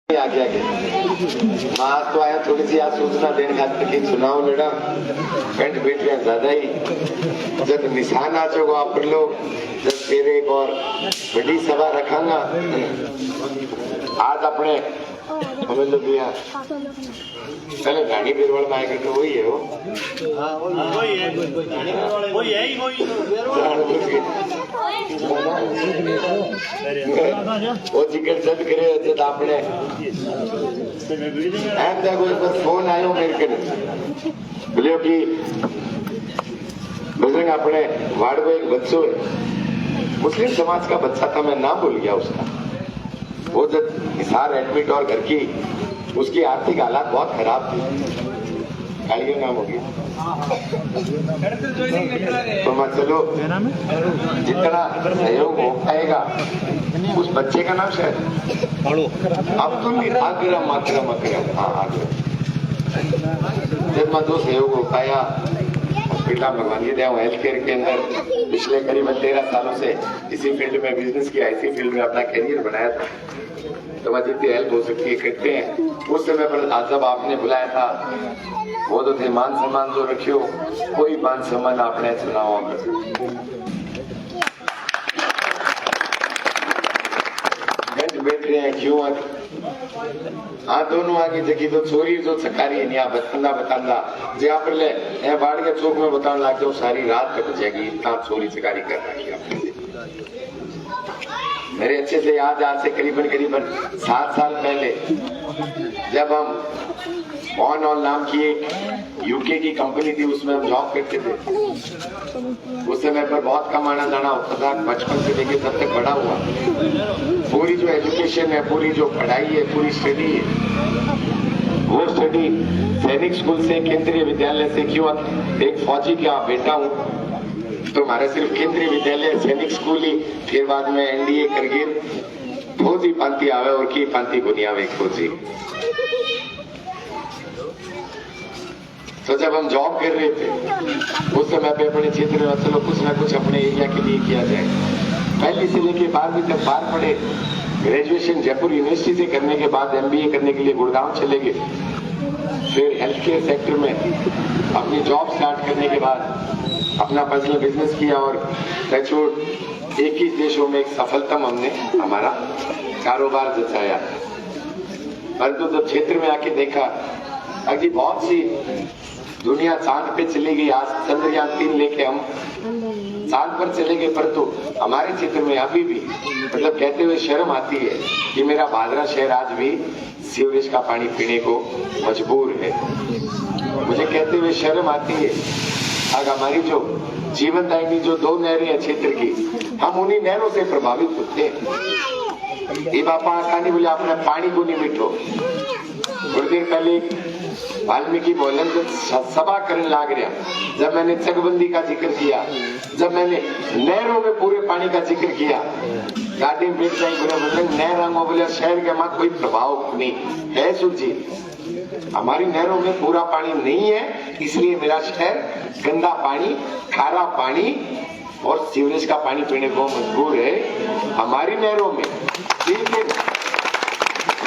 आगे आगे मां तो आया थोड़ी सी आज सूचना देने खातिर कि चुनाव लड़ा पेंट बेटियां ज्यादा ही जब निशान आ चुको आप लोग जब फिर एक और बड़ी सभा रखांगा आज अपने हमें लोग यहाँ पहले गाड़ी बिरवल में आएगा तो वही है वो वो टिकट जद करे जब आपने कोई पर फोन आयो मेरे को बोलियो कि बजरंग अपने वार्ड में एक बच्चों है मुस्लिम समाज का बच्चा था मैं नाम भूल गया उसका वो जब हिसार एडमिट और घर की उसकी आर्थिक हालात बहुत खराब थी कालियो नाम होगी तो मैं चलो जितना सहयोग हो पाएगा उस बच्चे का नाम शायद अब्दुल अकरम अकरम अकरम हाँ अकरम जब मैं दो सहयोग हो पाया हॉस्पिटल भगवान की दया हेल्थ केयर के अंदर पिछले करीबन 13 सालों से इसी फील्ड में बिजनेस किया इसी फील्ड में अपना करियर बनाया था तो मैं जितनी हेल्प हो सकती है करते हैं उस समय पर जब आपने बुलाया था वो तो थे मान सम्मान जो रखियो कोई मान सम्मान आपने चुनाव बैठ रहे हैं क्यों हाँ दोनों आगे जगह तो छोरी जो छकारी है यहाँ बचपना बतांदा जे आप ले बाढ़ के चौक में बताने लग जाओ सारी रात कट जाएगी इतना छोरी छकारी कर रखी आपने मेरे अच्छे से याद आज से करीबन 7 साल पहले जब हम ऑन ऑन नाम की एक यूके की कंपनी थी उसमें हम जॉब करते थे उस समय पर बहुत कम आना जाना होता था बचपन से लेकर तब तक बड़ा हुआ पूरी जो एजुकेशन है पूरी जो पढ़ाई है पूरी स्टडी है वो स्टडी सैनिक स्कूल से केंद्रीय विद्यालय से क्यों एक फौजी का बेटा हूँ तो हमारा सिर्फ केंद्रीय विद्यालय सैनिक स्कूल ही फिर बाद में एनडीए करगिल फौजी पांति आवे और की पांति को नहीं आवे फौजी तो जब हम जॉब कर रहे थे उस समय पे अपने क्षेत्र में चलो कुछ ना कुछ अपने एरिया के लिए किया जाए पहली से लेके 12वीं तक बाहर पढ़े ग्रेजुएशन जयपुर यूनिवर्सिटी से करने के बाद एमबीए करने के लिए गुड़गांव चले गए फिर हेल्थ केयर सेक्टर में अपनी जॉब स्टार्ट करने के बाद अपना पर्सनल बिजनेस किया और टचवुड 21 देशों में एक सफलतम हमने हमारा कारोबार जचाया परंतु जब क्षेत्र में आके देखा अभी बहुत सी दुनिया चांद पे चली गई आज चंद्रयान 3 लेके हम चांद पर चले गए परंतु हमारे क्षेत्र में अभी भी मतलब कहते हुए शर्म आती है कि मेरा भादरा शहर आज भी सीवरेज का पानी पीने को मजबूर है मुझे कहते हुए शर्म आती है आज हमारी जो जीवनदायिनी जो 2 नहरें हैं क्षेत्र की हम उन्हीं नहरों से प्रभावित होते हैं ये बापा कहानी बोले आपने पानी को नहीं मिठो थोड़ी देर पहले वाल्मीकि बोलन जब सभा करने लाग रहा जब मैंने चकबंदी का जिक्र किया जब मैंने नहरों में पूरे पानी का जिक्र किया गाड़ी में बैठ जाए बोले नहर बोले शहर के मां कोई प्रभाव नहीं है सुजी हमारी नहरों में पूरा पानी नहीं है इसलिए मेरा शहर गंदा पानी खारा पानी और सीवरेज का पानी पीने को मजबूर है हमारी नहरों में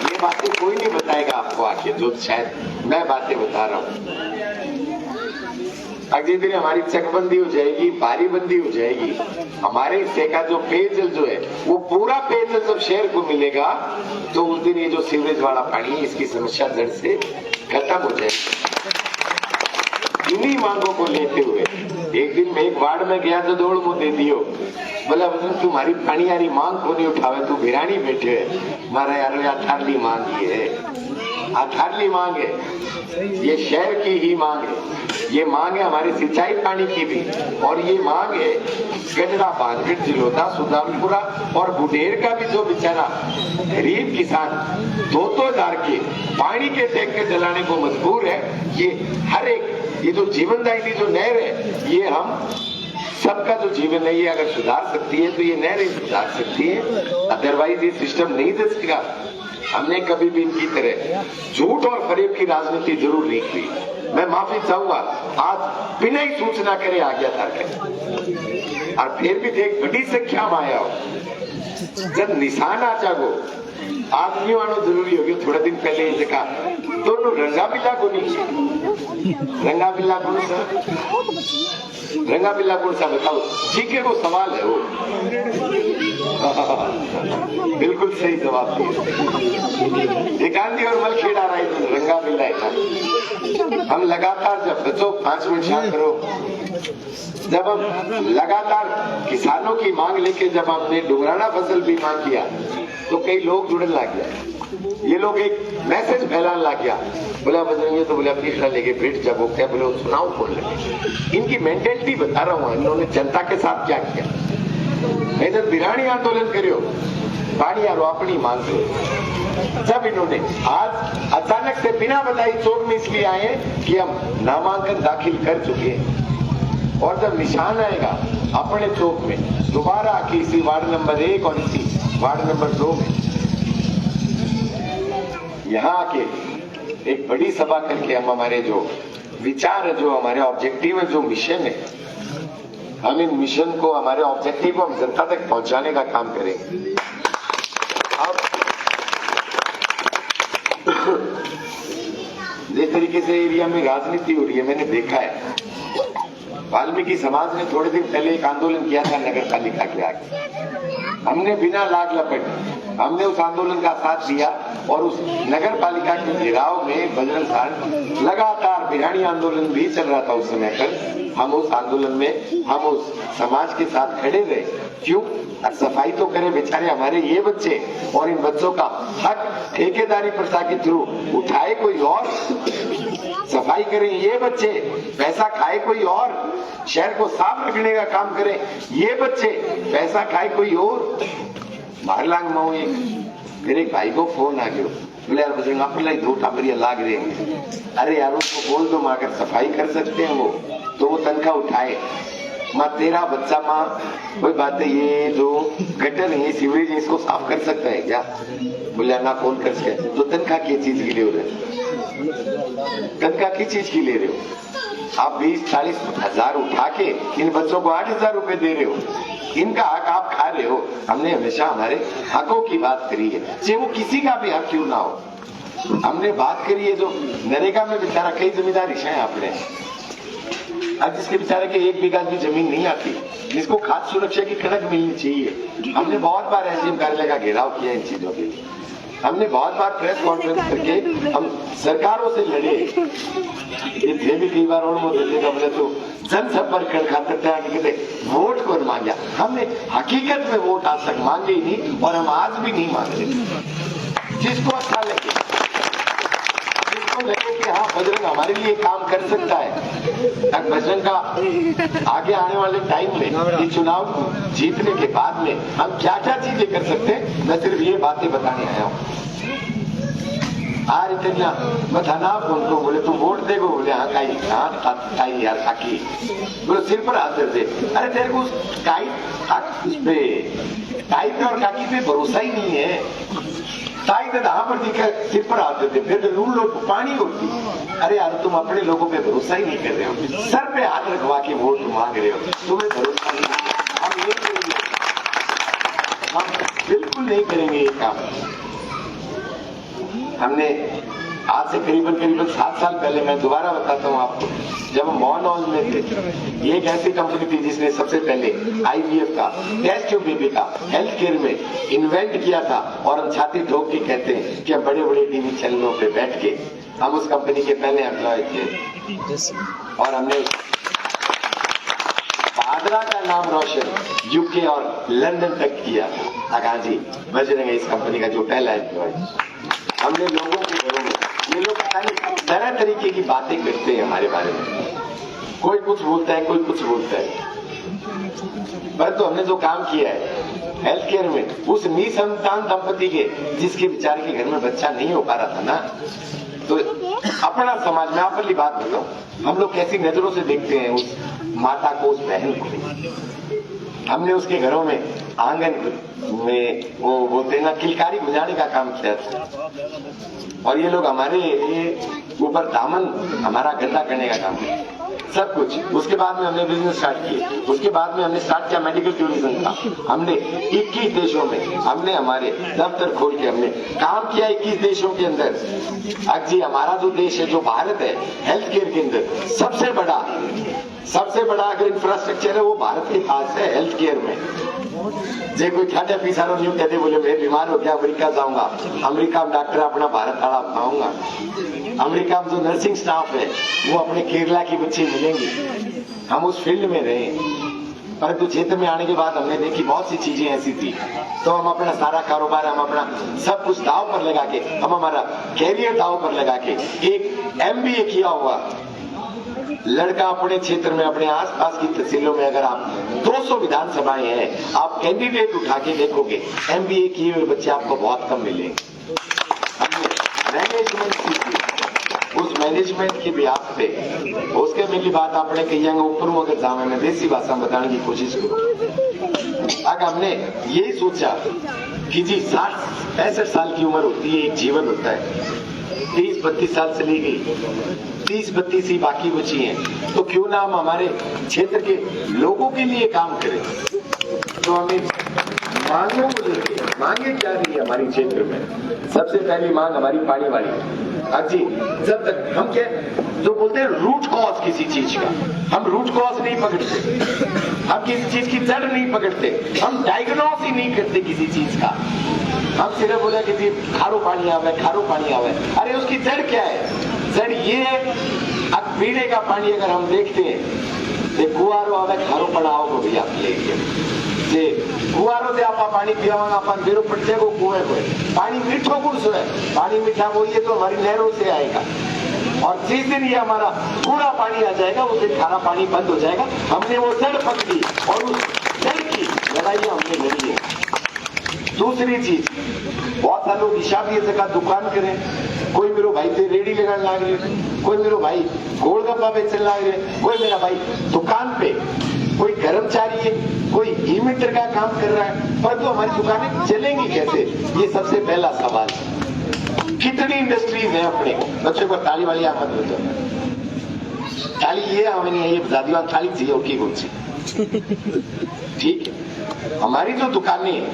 ये बातें कोई नहीं बताएगा आपको आके जो शायद मैं बातें बता रहा हूँ अगले दिन हमारी चकबंदी हो जाएगी बारीबंदी हो जाएगी हमारे हिस्से का जो पेयजल जो है वो पूरा पेयजल जब शहर को मिलेगा तो उस दिन ये जो सीवरेज वाला पानी है इसकी समस्या जड़ से खत्म हो जाएगी इन्हीं मांगों को लेते हुए एक दिन मैं एक वार्ड में गया तो दौड़ मुँह दे दियो बोला तुम्हारी पानी यारी मांग को नहीं उठावे तू भिरानी बैठे है मारा यार अथारली मांग है अथारली मांग है ये शहर की ही मांग है ये मांग है हमारी सिंचाई पानी की भी और ये मांग है गजरा बांधगढ़ जिलोता सुदामपुरा और बुडेर का भी जो बेचारा गरीब किसान 2-2 के पानी के टैंक के जलाने को मजबूर है ये हर एक ये जो जीवनदायिनी जो नहर है ये हम सबका जो जीवन है ये अगर सुधार सकती है तो ये नहरें सुधार सकती है अदरवाइज ये सिस्टम नहीं दे सकेगा हमने कभी भी इनकी तरह झूठ और फरेब की राजनीति जरूर नहीं की मैं माफी चाहूंगा आज बिना ही सूचना करे आ गया था और फिर भी देख बड़ी संख्या में आया हो जब निशान आ जागो आदमी वालों जरूरी होगी। थोड़ा दिन पहले ये देखा दोनों रंगा बिल्ला को नहीं, रंगा बिल्ला कौन सा, रंगा बिल्ला कौन सा बताओ, जीके को सवाल है वो। बिल्कुल सही जवाब दिया। एक गांधी और मल खेड़ा रहा है, रंगा बिल्ला है। हम लगातार जब बच्चों 5 मिनट शांत करो, जब हम लगातार किसानों की मांग लेके जब हमने डुंगराना फसल बीमा किया तो कई लोग जुड़ने लग गया। ये लोग एक मैसेज फैलाने लग गया, बोला बजरंगी तो बोला अपनी लेके भेंट जब क्या बोले वो सुनाओ बोल लगे। इनकी मेंटेलिटी बता रहा हूँ, इन्होंने जनता के साथ क्या किया। नहीं तो बिरानी आंदोलन करियो, पानी यारो अपनी मांग करो। जब इन्होंने आज अचानक से बिना बताई चौक में इसलिए आए कि हम नामांकन दाखिल कर चुके हैं, और जब निशान आएगा अपने चौक में दोबारा कि इसी वार्ड नंबर 1 और इसी वार्ड नंबर 2 में यहाँ आके एक बड़ी सभा करके हम हमारे जो विचार है, जो हमारे ऑब्जेक्टिव है, जो मिशन है, हम इन मिशन को, हमारे ऑब्जेक्टिव को हम जनता तक पहुंचाने का काम करेंगे। अब जिस तरीके से एरिया में राजनीति हो रही है, मैंने देखा है वाल्मीकि समाज ने थोड़े दिन पहले एक आंदोलन किया था नगर पालिका के आगे। हमने बिना लाग लपट हमने उस आंदोलन का साथ दिया, और उस नगर पालिका के घेराव में बजरंग साहब लगातार बिहाड़ी आंदोलन भी चल रहा था उस समय पर। हम उस आंदोलन में हम उस समाज के साथ खड़े रहे। क्यों? सफाई तो करें बेचारे हमारे ये बच्चे, और इन बच्चों का हक ठेकेदारी प्रथा के थ्रू उठाए कोई और, सफाई करें ये बच्चे, पैसा खाए कोई और, शहर को साफ रखने का काम करें ये बच्चे, पैसा खाए कोई और। मारलांग माऊ फिर एक भाई को फोन आ गयो, बोले यार बजरंग अपने 2 टाबरिया लाग रहे हैं। अरे यार उसको बोल दो माँ अगर सफाई कर सकते हैं वो तो वो तनख्वाह उठाए। माँ तेरा बच्चा माँ कोई बात है, ये जो गटर है सीवरेज है इसको साफ कर सकता है क्या? बोले ना कौन कर सके। तो तनख्वाह की चीज की ले रहे हो, तनख्वाह की चीज की ले रहे हो आप? 20-40 हजार उठा के इन बच्चों को 8,000 रुपए दे रहे हो, इनका हक आप खा रहे हो। हमने हमेशा हमारे हकों की बात करी है, चाहे वो किसी का भी हक क्यों ना हो। हमने बात करी है जो नरेगा में बेचारा कई जिम्मेदारी है आपने, आज जिसके बेचारे के 1 बीघा भी जमीन नहीं आती, जिसको खाद्य सुरक्षा की कड़क मिलनी चाहिए। हमने बहुत बार एसडीएम कार्यालय का घेराव किया इन चीजों के लिए। हमने बहुत बार प्रेस कॉन्फ्रेंस करके हम सरकारों से लड़े। ये थे भी कई बार और बोले तो जन संपर्क कर खाते वोट को मांगा। हमने हकीकत में वोट आज तक मांगे ही नहीं, और हम आज भी नहीं मांग रहे। जिसको अच्छा लगे, जिसको लगे कि हाँ बजरंग हमारे लिए काम कर सकता है, बजरंग का आगे आने वाले टाइम में ये चुनाव जीतने के बाद में हम क्या क्या चीजें कर सकते हैं, मैं सिर्फ ये बातें बताने आया हूँ। आज इतना बताना उनको, बोले तू वोट देगो? बोले हाँ काई, हाँ काई यार काकी, बोले सिर पर हाथ दे। अरे तेरे को काई पे और काकी पे भरोसा ही नहीं है। ताई तो यहाँ पर दिखे सिर पर हाथ देते, फिर रूल लोग पानी होती। अरे यार तुम अपने लोगों पे भरोसा ही नहीं कर रहे हो, सर पे हाथ रखवा के वोट मांग रहे हो, तुम्हें भरोसा नहीं। हम ये करेंगे, हम बिल्कुल नहीं करेंगे ये काम। हमने आज से करीबन 7 साल पहले, मैं दोबारा बताता हूँ आपको, जब हम मोहन हाउस में थे, ये एक ऐसी कंपनी थी जिसने सबसे पहले IVF का, टेस्ट ट्यूब बेबी का हेल्थ केयर में इन्वेंट किया था। और हम छाती ठोक के कहते हैं कि हम बड़े बड़े टीवी चैनलों पे बैठ के हम उस कंपनी के पहले एम्प्लॉय थे, और हमने भादरा का नाम रोशन UK और लंदन तक किया। हाँ जी, बजरंग इस कंपनी का जो पहला एम्प्लॉय। हमने लोगों के घरों में, ये लोग तरह तरीके की बातें करते हैं हमारे बारे में, कोई कुछ बोलता है, कोई कुछ बोलता है, पर तो हमने जो काम किया है हेल्थ केयर में, उस निसंतान दंपति के जिसके बेचारे के घर में बच्चा नहीं हो पा रहा था ना, तो अपना समाज में आप वाली बात बताऊं, हम लोग कैसी नजरों से देखते हैं उस माता को, उस बहन को। हमने उसके घरों में आंगन में वो बोलते हैं ना किलकारी गुजारने का काम किया था, और ये लोग हमारे ऊपर दामन हमारा गंदा करने का काम किया सब कुछ। उसके बाद में हमने बिजनेस स्टार्ट किए, उसके बाद में हमने स्टार्ट किया मेडिकल टूरिज्म का। हमने 21 देशों में हमने हमारे दफ्तर खोल के हमने काम किया 21 देशों के अंदर। आज जी हमारा जो देश है, जो भारत है, हेल्थ केयर के अंदर सबसे बड़ा अगर इंफ्रास्ट्रक्चर है वो भारत के पास है हेल्थ केयर में। जे कोई ठाटे पीसारो न्यू कहते बोले मैं बीमार हो गया अमेरिका जाऊंगा, अमेरिका में डॉक्टर अपना भारत आड़ा अपनाऊंगा। अमेरिका में जो नर्सिंग स्टाफ है वो अपने केरला की बच्ची मिलेंगी। हम उस फील्ड में रहे, परंतु क्षेत्र में आने के बाद हमने देखी बहुत सी चीजें ऐसी थी, तो हम अपना सारा कारोबार, हम अपना सब कुछ दाव पर लगा के, हम हमारा कैरियर दाव पर लगा के एक MBA किया हुआ लड़का अपने क्षेत्र में, अपने आसपास की तहसीलों में अगर आप 200 विधानसभाएं हैं, आप कैंडिडेट उठा के देखोगे MBA किए हुए बच्चे आपको बहुत कम मिलेंगे। हमने मैनेजमेंट सीखी, उस मैनेजमेंट के ब्याज पे उसके मिली बात आपने कही ऊपर अगर जामे में देसी भाषा में बताने की कोशिश करो। अगर हमने यही सोचा कि जी 60-65 साल की उम्र होती है, एक जीवन होता है, 30-32 साल चली गई, 30-32 ही बाकी बची हैं, तो क्यों ना हम हमारे क्षेत्र के लोगों के लिए काम करें। तो हमें मांगों को लेकर, मांगे क्या रही है हमारी क्षेत्र में? सबसे पहली मांग हमारी पानी वाली। अब जी जब तक हम क्या जो बोलते हैं रूट कॉज किसी चीज का, हम रूट कॉज नहीं पकड़ते, हम किसी चीज की जड़ नहीं पकड़ते, हम डायग्नोस ही नहीं करते किसी चीज का। हम सिर्फ बोले कि खारो पानी आवे, खारो पानी आवे। अरे उसकी जड़ क्या है? जड़ ये है, अब पीने का पानी अगर हम देखते हैं कुआरो आवे, खारो पड़ा आओ भैया लेके कुआरो से आप पानी पियावांगा अपन बेरो पड़ जाएगा कुएं को। पानी मीठो गुण से है, पानी मीठा वो ये तो हमारी नहरों से आएगा, और जिस दिन ये हमारा पूरा पानी आ जाएगा उस दिन खारा पानी बंद हो जाएगा। हमने वो जड़ पकड़ी और उस जड़ की लड़ाई हमने लड़ी है। दूसरी चीज, बहुत सारे लोग हिसाब ये जगह दुकान करें, कोई मेरे भाई से रेडी लगाने लग रहे, कोई मेरे भाई गोलगप्पा बेचने लग रहे, कोई मेरा भाई दुकान पे कोई कर्मचारी है, कोई ई-मीटर का काम कर रहा है, परंतु हमारी दुकानें चलेंगी कैसे? ये सबसे पहला सवाल। कितनी इंडस्ट्रीज है अपने बच्चों को ताली वाली आमद बच्चों ताली ये हमें नहीं है, ये दादीवान थाली चाहिए और की कौन सी? ठीक है, हमारी जो दुकानें हैं,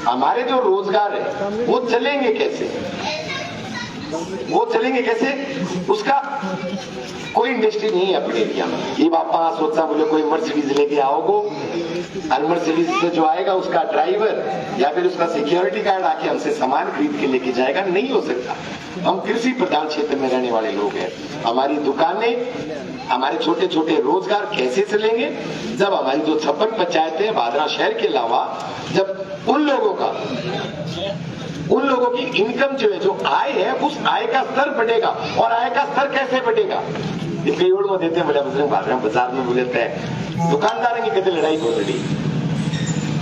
हमारे जो रोजगार है वो चलेंगे कैसे? वो चलेंगे कैसे? उसका कोई इंडस्ट्री नहीं है अपने एरिया में। ये बापा सोचा बोले कोई मर्सिडीज लेके आओगो, और मर्सिडीज से जो आएगा उसका ड्राइवर या फिर उसका सिक्योरिटी गार्ड आके हमसे सामान खरीद के लेके जाएगा, नहीं हो सकता। हम कृषि प्रधान क्षेत्र में रहने वाले लोग हैं, हमारी दुकानें, हमारे छोटे छोटे रोजगार कैसे चलेंगे? जब हमारी जो 56 पंचायतें भादरा शहर के अलावा, जब उन लोगों की इनकम जो है, जो आय है, उस आय का स्तर बढ़ेगा। और आय का स्तर कैसे बढ़ेगा? कई ओर में देते हैं बोले भादरा बाजार में बोलते हैं दुकानदारों की कभी लड़ाई हो लड़ी,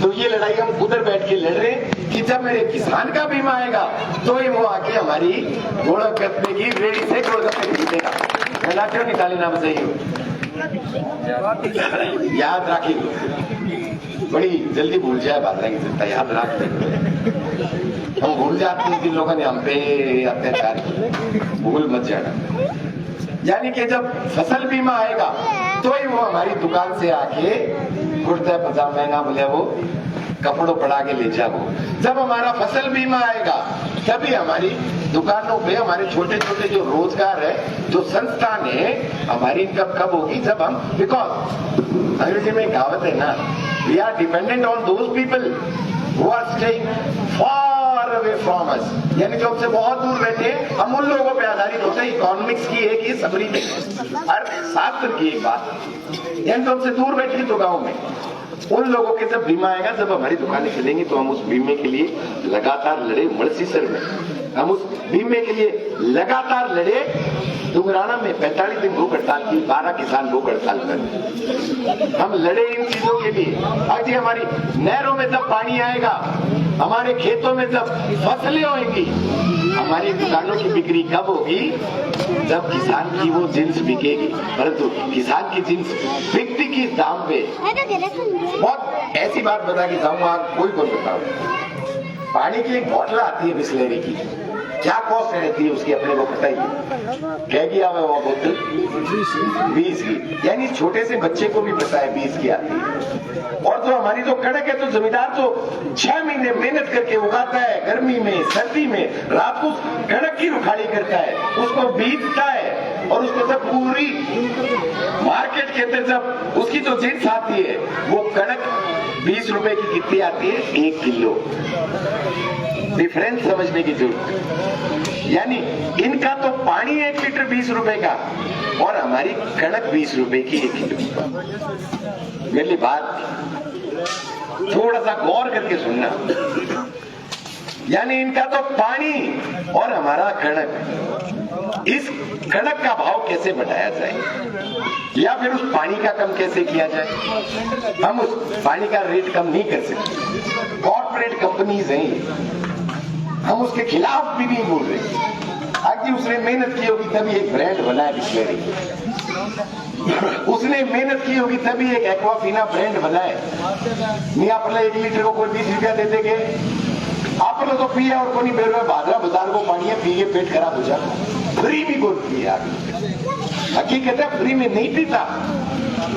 तो ये लड़ाई हम उधर बैठ के लड़ रहे कि जब मेरे किसान का बीमा आएगा तो ही वो आके हमारी गोलगप्पे की रेडी से गोलगप्पे खरीदेगा। क्यों निकाले ना बताइए, याद रखिए, बड़ी जल्दी भूल जाए भादरा की जनता, याद रख। हम भूल जाते हैं कि लोगों ने हम पे अत्याचार किया, भूल मत जाना। यानी कि जब फसल बीमा आएगा तो ही वो हमारी दुकान से आके कुर्ता पजामा महंगा बोले वो कपड़ों पड़ा के ले जाओ। जब हमारा फसल बीमा आएगा तभी हमारी दुकानों पे हमारे छोटे छोटे जो रोजगार है, जो संस्थान है, हमारी इनकम कब होगी? जब हम, बिकॉज अंग्रेजी में कहावत है ना, we are dependent on those people who are staying far away from us, यानी जो हमसे बहुत दूर बैठे, हम उन लोगों पे आधारित होते हैं। इकोनॉमिक्स की एक ये सबरी अर्थशास्त्र की एक बात, यानी जो हमसे दूर बैठे तो गाँव में, उन लोगों के जब बीमा आएगा, जब हमारी दुकानें चलेंगी, तो हम उस बीमे के लिए लगातार लड़े। मलसीसर में हम उस बीमे के लिए लगातार लड़े। दुंगराना में 45 दिन भूख हड़ताल की, 12 किसान भूख हड़ताल कर, हम लड़े इन चीजों के लिए। आज हमारी नहरों में जब पानी आएगा, हमारे खेतों में जब फसलें होंगी, हमारी दुकानों की बिक्री कब होगी? जब किसान की वो जिन्स बिकेगी। परंतु किसान की जिन्स बिकती किस दाम पे? बहुत ऐसी बात बता के जाऊंगा, कोई को बताओ। पानी की एक बोतल आती है बिस्लेरी की, क्या कॉस्ट रहती है उसकी अपने को पता ही है। क्या किया हुआ वो बोतल 20 की, यानी छोटे से बच्चे को भी पता है 20 की आती है। और जो हमारी जो कड़क है, तो जमींदार तो 6 महीने मेहनत करके उगाता है, गर्मी में सर्दी में, रात को कड़क की रुखाड़ी करता है, उसको बीजता है, और उसको जब पूरी मार्केट के अंदर जब उसकी जो जिन्स आती है, वो कड़क 20 रुपए की कितनी आती है? 1 किलो। डिफरेंस समझने की जरूरत है। यानी इनका तो पानी 1 लीटर 20 रुपए का, और हमारी कड़क 20 रुपए की 1 किलो। मेरी बात थोड़ा सा गौर करके सुनना। यानी इनका तो पानी और हमारा कड़क, इस कड़क का भाव कैसे बढ़ाया जाए, या फिर उस पानी का कम कैसे किया जाए? हम उस पानी का रेट कम नहीं कर सकते। कॉर्पोरेट कंपनीज हैं, हम उसके खिलाफ भी नहीं बोल रहे। आगे उसने मेहनत की होगी तभी एक ब्रांड बना है बिस्लेरी, उसने मेहनत की होगी तभी एक एक्वाफिना ब्रांड बना है। नहीं आप 1 लीटर को कोई 20 रुपया दे देंगे, आप लोग तो पिए और कोई बेर में बादरा बाजार को पानी है, पिए पेट खराब हो जाता। फ्री भी कोई पिया, हकीकत है फ्री में नहीं पीता,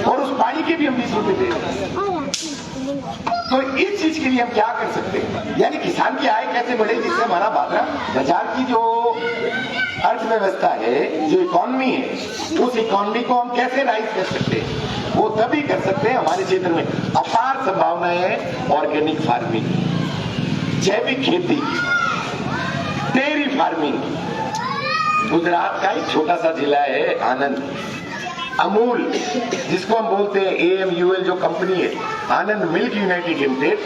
और उस पानी के भी हम 20 रुपए दे रहे। तो इस चीज के लिए हम क्या कर सकते हैं? यानी किसान की आय कैसे बढ़े, जिससे हमारा बाजार की जो अर्थव्यवस्था है, जो इकोनॉमी है, उस इकोनॉमी को हम कैसे राइज कर सकते हैं? वो तभी कर सकते हैं, हमारे क्षेत्र में अपार संभावनाएं हैं। ऑर्गेनिक फार्मिंग, जैविक खेती, डेयरी फार्मिंग। गुजरात का एक छोटा सा जिला है आनंद, अमूल जिसको हम बोलते हैं AMUL जो कंपनी है, आनंद मिल्क यूनाइटेड लिमिटेड,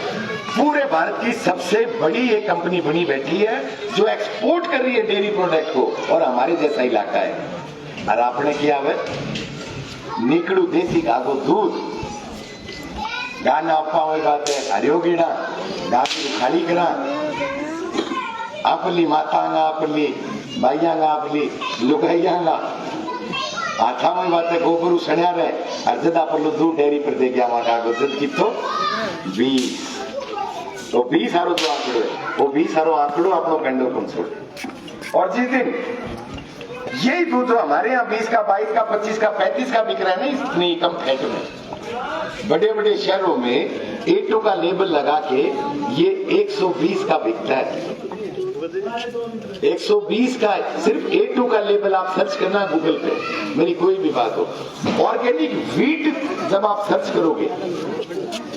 पूरे भारत की सबसे बड़ी एक कंपनी बनी बैठी है, जो एक्सपोर्ट कर रही है डेयरी प्रोडक्ट को, और हमारे जैसा इलाका है। और आपने किया है निकड़ू देसी गागो दूध, गाना अफवाह बात है, हरियो गिड़ा गागी खाली करा, आपली मातांगा, आपली बाइयांगा, आपली लुगाइयांगा, आठा में बात है गोबरू सण्या रहे, अर्जद आप दूध डेयरी पर दे गया वहां अर्जद की तो 20, तो 20 हारो जो आंकड़ो है, वो 20 हारो आंकड़ो अपनो कंडो कम छोड़। और जिस दिन यही दूध जो हमारे यहाँ 20 का, 22 का, 25 का, 35 का बिक रहा है ना, इतनी कम फैट में, बड़े बड़े शहरों में A2 का लेबल लगा के ये 120 का बिकता है। 120 का सिर्फ A2 का लेबल आप सर्च करना गूगल पे, मेरी कोई भी बात हो। ऑर्गेनिक वीट जब आप सर्च करोगे,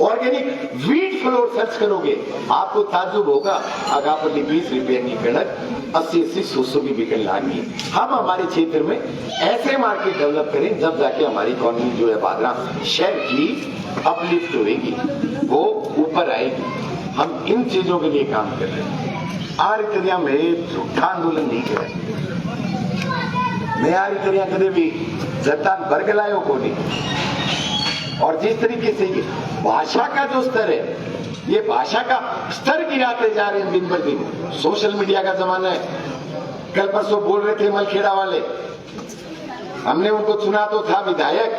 ऑर्गेनिक वीट फ्लोर सर्च करोगे, आपको ताज्जुब होगा, अगर आप 20 रुपये की कड़क 80-80, 100 की बिकने लगी। हम हमारे क्षेत्र में ऐसे मार्केट डेवलप करें जब जाके हमारी इकोनॉमी जो है बादरा शहर की अपलिफ्ट होगी, वो ऊपर आएगी। हम इन चीजों के लिए काम कर रहे हैं। आर्य में झूठा आंदोलन नहीं कर रहे, मैं आर्य कदे भी जनता वर्ग लायो को नहीं। और जिस तरीके से भाषा का जो स्तर है, ये भाषा का स्तर गिराते जा रहे हैं दिन बर दिन। सोशल मीडिया का जमाना है। कल परसों बोल रहे थे मलखेड़ा वाले, हमने उनको चुना तो था विधायक,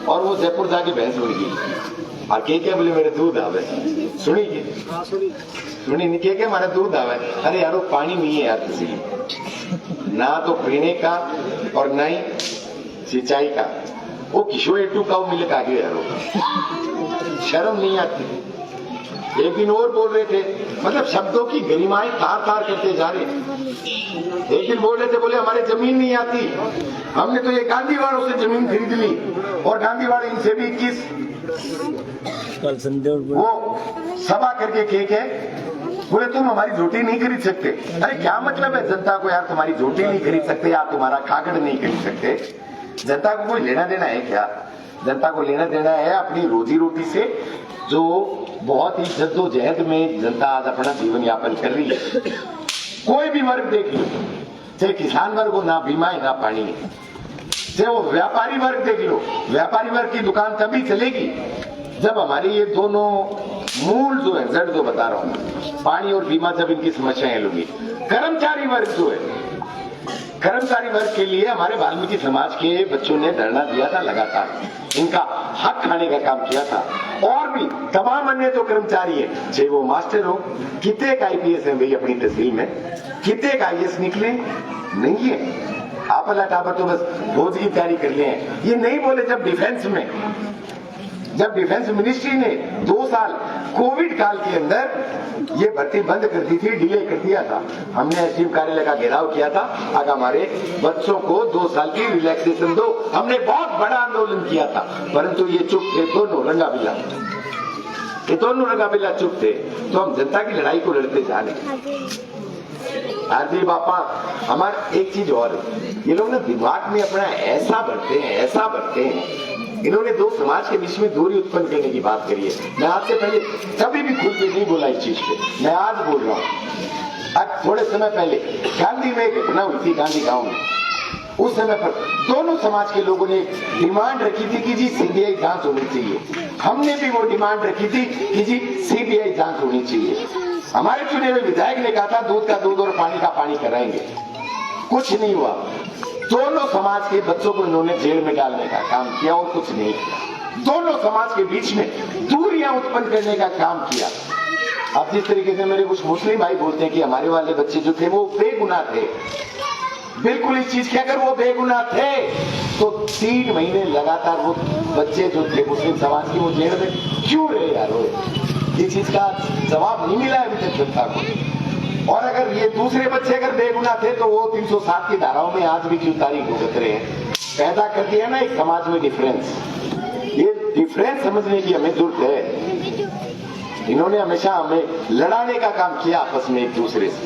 और वो जयपुर जाके भैंस उड़ गई, और क्या बोले मेरे दूध आवे, सुनी सुनी नहीं के हमारा दूध आवे। अरे यारो पानी नहीं है यार, किसी ना तो पीने का और ना ही सिंचाई का, वो किशोर A2 का वो मिल्क आ गया यारो, शर्म नहीं आती। एक दिन और बोल रहे थे, मतलब शब्दों की गरिमाएं तार तार करते जा रहे। एक दिन बोल रहे थे, बोले हमारे जमीन नहीं आती, हमने तो ये गांधीवाड़ों से जमीन खरीद ली, और गांधीवाड़ इनसे भी 21 वो सभा करके के बोले तुम हमारी झोटी नहीं खरीद सकते। अरे क्या मतलब है जनता को यार, तुम्हारी झोटी नहीं खरीद सकते या तुम्हारा खागड़ नहीं खरीद सकते? जनता को कोई लेना देना है क्या? जनता को लेना देना है अपनी रोजी रोटी से, जो बहुत ही जद्दोजहद में जनता आज अपना जीवन यापन कर रही है। कोई भी वर्ग देख लो, चाहे किसान वर्ग हो, ना बीमा है ना पानी है। चाहे वो व्यापारी वर्ग देख लो, व्यापारी वर्ग की दुकान तभी चलेगी जब हमारी ये दोनों मूल जो है, जड़ जो बता रहा हूँ, पानी और बीमा, जब इनकी समस्याएं होगी, कर्मचारी वर्ग जो है, कर्मचारी वर्ग के लिए हमारे वाल्मीकि समाज के बच्चों ने धरना दिया था लगातार, इनका हक खाने का काम किया था। और भी तमाम अन्य जो कर्मचारी है, चाहे वो मास्टर हो, कितने का आईपीएस है भाई अपनी तहसील में, कितने का आईएएस निकले नहीं है। आप अल्लाह टाबर तो बस फौज की तैयारी कर लिए हैं। ये नहीं बोले जब डिफेंस मिनिस्ट्री ने 2 साल कोविड काल के अंदर ये भर्ती बंद कर दी थी, डिले कर दिया था, हमने एसडीएम कार्यालय का घेराव किया था, अगर हमारे बच्चों को 2 साल की रिलैक्सेशन दो। हमने बहुत बड़ा आंदोलन किया था, परंतु ये चुप थे, दोनों रंगा बिल्ला चुप थे। तो हम जनता की लड़ाई को लड़ते जा रहे। आरती बापा, हमारा एक चीज और है, ये लोग ना दिमाग में अपना ऐसा भरते हैं। इन्होंने 2 समाज के बीच में दूरी उत्पन्न करने की बात करी है। मैं आपसे पहले कभी भी खुल के नहीं बोला इस चीज पे, मैं आज बोल रहा हूँ। आज थोड़े समय पहले गांधी में एक घटना हुई थी, गांधी गांव में। उस समय पर दोनों समाज के लोगों ने डिमांड रखी थी कि जी सीबीआई जांच होनी चाहिए। हमने भी वो डिमांड रखी थी कि जी सीबीआई जांच होनी चाहिए। हमारे चुने हुए विधायक ने कहा था दूध का दूध और पानी का पानी कराएंगे, कुछ नहीं हुआ। दोनों समाज के बच्चों को इन्होंने जेल में डालने का काम किया और कुछ नहीं किया। दोनों समाज के बीच में दूरियां उत्पन्न करने का काम किया। अब जिस तरीके से मेरे कुछ मुस्लिम भाई बोलते हैं कि हमारे वाले बच्चे जो थे वो बेगुनाह थे, बिल्कुल इस चीज के अगर वो बेगुनाह थे तो 3 महीने लगातार वो बच्चे जो थे मुस्लिम समाज के वो जेल में क्यों रहे यार? इस चीज का जवाब नहीं मिला है अभी तक जनता को। और अगर ये दूसरे बच्चे अगर बेगुनाह थे तो वो 307 की धाराओं में आज भी क्यों तारीख भुगत रहे हैं? पैदा कर दिया ना एक समाज में डिफरेंस। ये डिफरेंस समझने की हमें जरूरत है। इन्होंने हमेशा हमें लड़ाने का काम किया आपस में एक दूसरे से,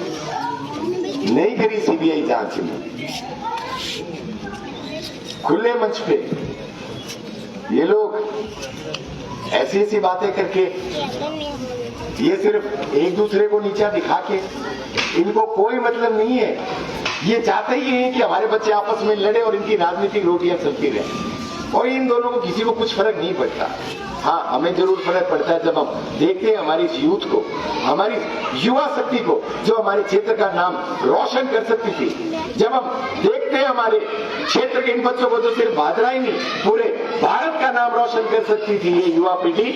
नहीं करी सीबीआई जांच में। खुले मंच पे ये लोग ऐसी बातें करके, ये सिर्फ एक दूसरे को नीचा दिखा के, इनको कोई मतलब नहीं है। ये चाहते ही हैं कि हमारे बच्चे आपस में लड़े और इनकी राजनीतिक रोटियां चलती रहे, और इन दोनों को किसी को कुछ फर्क नहीं पड़ता। हाँ, हमें जरूर फर्क पड़ता है जब हम देखते हैं हमारी इस यूथ को, हमारी युवा शक्ति को जो हमारे क्षेत्र का नाम रोशन कर सकती थी। जब हम देखते हैं हमारे क्षेत्र के इन बच्चों को जो सिर्फ भादरा ही नहीं पूरे भारत का नाम रोशन कर सकती थी ये युवा पीढ़ी,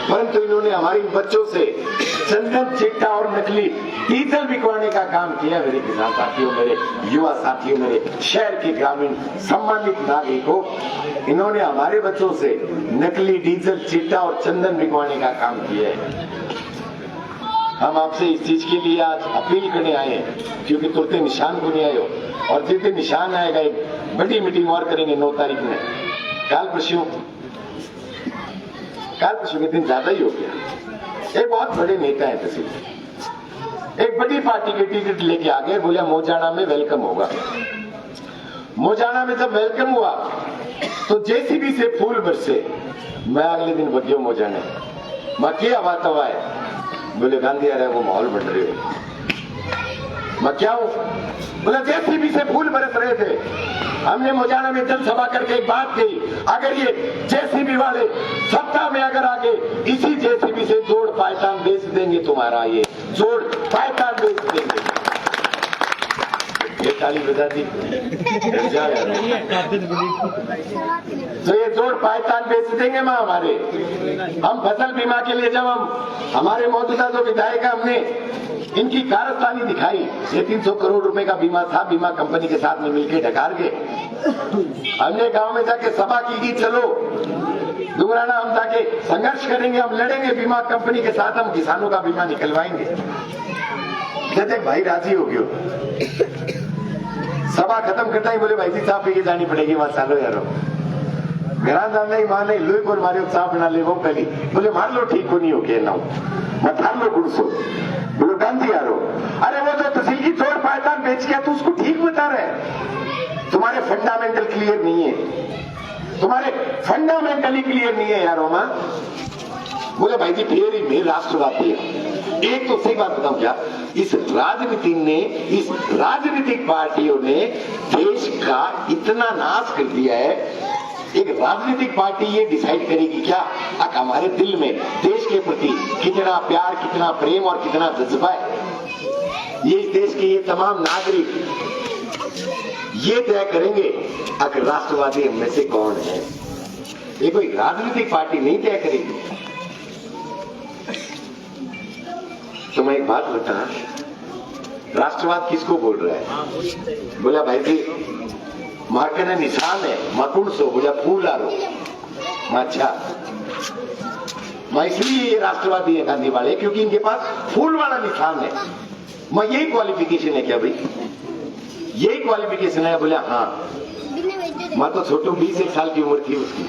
परंतु इन्होंने हमारे बच्चों से चंदन, चिट्टा और नकली डीजल बिकवाने का काम किया। मेरे किसान साथियों, मेरे युवा साथियों, मेरे शहर के ग्रामीण सम्मानित नागरिकों, इन्होंने हमारे बच्चों से नकली डीजल, चिट्टा और चंदन बिकवाने का काम किया है। हम आपसे इस चीज के लिए आज अपील करने आए हैं, क्योंकि तुरते निशान को नहीं आए हो, और जिस दिन निशान आएगा एक बड़ी मीटिंग और करेंगे 9 तारीख में। काल परसों के दिन ज्यादा ही हो गया। एक बहुत बड़े नेता है तहसील, एक बड़ी पार्टी के टिकट लेके आ गए, बोले मोजाना में वेलकम होगा। मोजाना में जब वेलकम हुआ तो जेसीबी से फूल बरसे। मैं अगले दिन बगियो मोजाने मैं क्या बात हुआ है? बोले गांधी आ रहा है, वो माहौल बढ़ रहे हो। मैं क्या हूं? बोले जेसीबी से फूल बरस रहे थे। हमने मोजाना में जनसभा करके एक बात कही, अगर ये जेसीबी वाले सत्ता में अगर आगे इसी जेसीबी से जोड़ पायतान बेच देंगे, तुम्हारा ये जोड़ पायतान बेच देंगे। ये ताली बजा दी तो ये जोड़ पायतान बेच देंगे मां हमारे। हम फसल बीमा के लिए जब हम हमारे मौजूदा जो विधायक हमने इनकी कारस्तानी दिखाई, ये 300 करोड़ रुपए का बीमा था, बीमा कंपनी के साथ में मिलकर ढकार के हमने गांव में जाके सभा की, चलो दुगराना हम जाके संघर्ष करेंगे, हम लड़ेंगे बीमा कंपनी के साथ, हम किसानों का बीमा निकलवाएंगे। कहते भाई राजी हो गयो। सभा खत्म करता ही बोले भाई जी चाह पी के जानी पड़ेगी, वहां चालो यारो मेरा जान नहीं माने लुई को मारे चाह बना ले वो पहली बोले मार लो ठीक को नहीं हो गया ना मत हार लो गुड़सो बोलो गांधी यारो। अरे वो जो तहसील की जोड़ पायदान बेच गया तो उसको ठीक बता रहे, तुम्हारे फंडामेंटल क्लियर नहीं है, तुम्हारे फंडामेंटली क्लियर नहीं है यारो। मां बोले भाई जी फिर ही मेरे राष्ट्रवादी है। एक तो सही बात बताऊं क्या, इस राजनीतिक पार्टियों ने देश का इतना नाश कर दिया है। एक राजनीतिक पार्टी ये डिसाइड करेगी क्या हमारे दिल में देश के प्रति कितना प्यार, कितना प्रेम और कितना जज्बा है। ये देश के ये तमाम नागरिक ये तय करेंगे अगर राष्ट्रवादी हम में से कौन है। ये कोई राजनीतिक पार्टी नहीं तय करेगी। तो मैं एक बात बता, राष्ट्रवाद किसको बोल रहा है? बोला भाई जी मार्कने निशान है मकुड़ सो, बोला फूल आ रो। अच्छा, मैं इसलिए ये राष्ट्रवादी है गांधी वाले क्योंकि इनके पास फूल वाला निशान है। मैं यही क्वालिफिकेशन है क्या भाई? यही क्वालिफिकेशन है? बोला हाँ। मैं तो छोटू 21 साल की उम्र थी उसकी।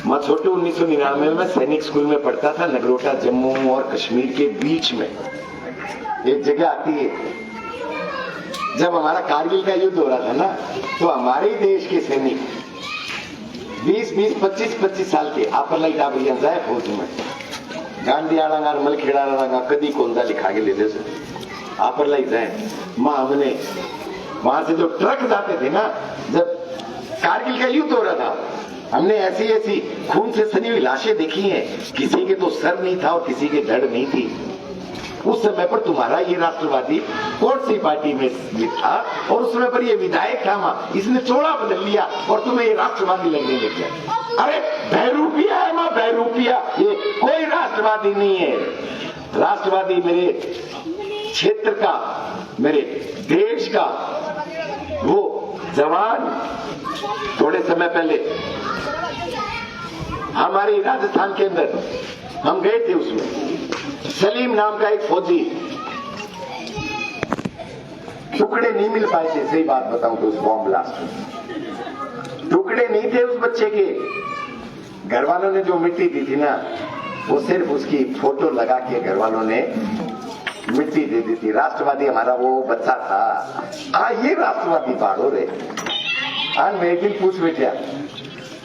मैं छोटू 1999 में सैनिक स्कूल में पढ़ता था, नगरोटा जम्मू और कश्मीर के बीच में एक जगह आती है। जब हमारा कारगिल का युद्ध हो रहा था ना, तो हमारे देश के सैनिक 20-20, 25-25 साल के आपर लाइट आप जाए फौज में गांधी आड़ांगा मल खेड़ा आड़ांगा कदी कोंदा लिखा के लेते से आपर लाइट जाए। माँ हमने वहां से जो ट्रक जाते थे ना, जब कारगिल का युद्ध हो रहा था, हमने ऐसी ऐसी खून से सनी हुई लाशें देखी हैं। किसी के तो सर नहीं था और किसी के धड़ नहीं थी। उस समय पर तुम्हारा ये राष्ट्रवादी कौन सी पार्टी में था और उस समय पर ये विधायक था, माँ इसने चोड़ा बदल लिया और तुम्हें ये राष्ट्रवादी लगने लग गया। अरे बहरूपिया है माँ, बहरूपिया, ये कोई राष्ट्रवादी नहीं है। राष्ट्रवादी मेरे क्षेत्र का, मेरे देश का वो जवान थोड़े समय पहले हमारे राजस्थान के अंदर हम गए थे, उसमें सलीम नाम का एक फौजी, टुकड़े नहीं मिल पाए थे, सही बात बताऊं तो उस बॉम्ब ब्लास्ट में टुकड़े नहीं थे उस बच्चे के। घर वालों ने जो मिट्टी दी थी ना, वो सिर्फ उसकी फोटो लगा के घर वालों ने मिट्टी दे दी थी। राष्ट्रवादी हमारा वो बच्चा था। ये राष्ट्रवादी बाड़ो रे। आज मैं एक दिन पूछ बैठा,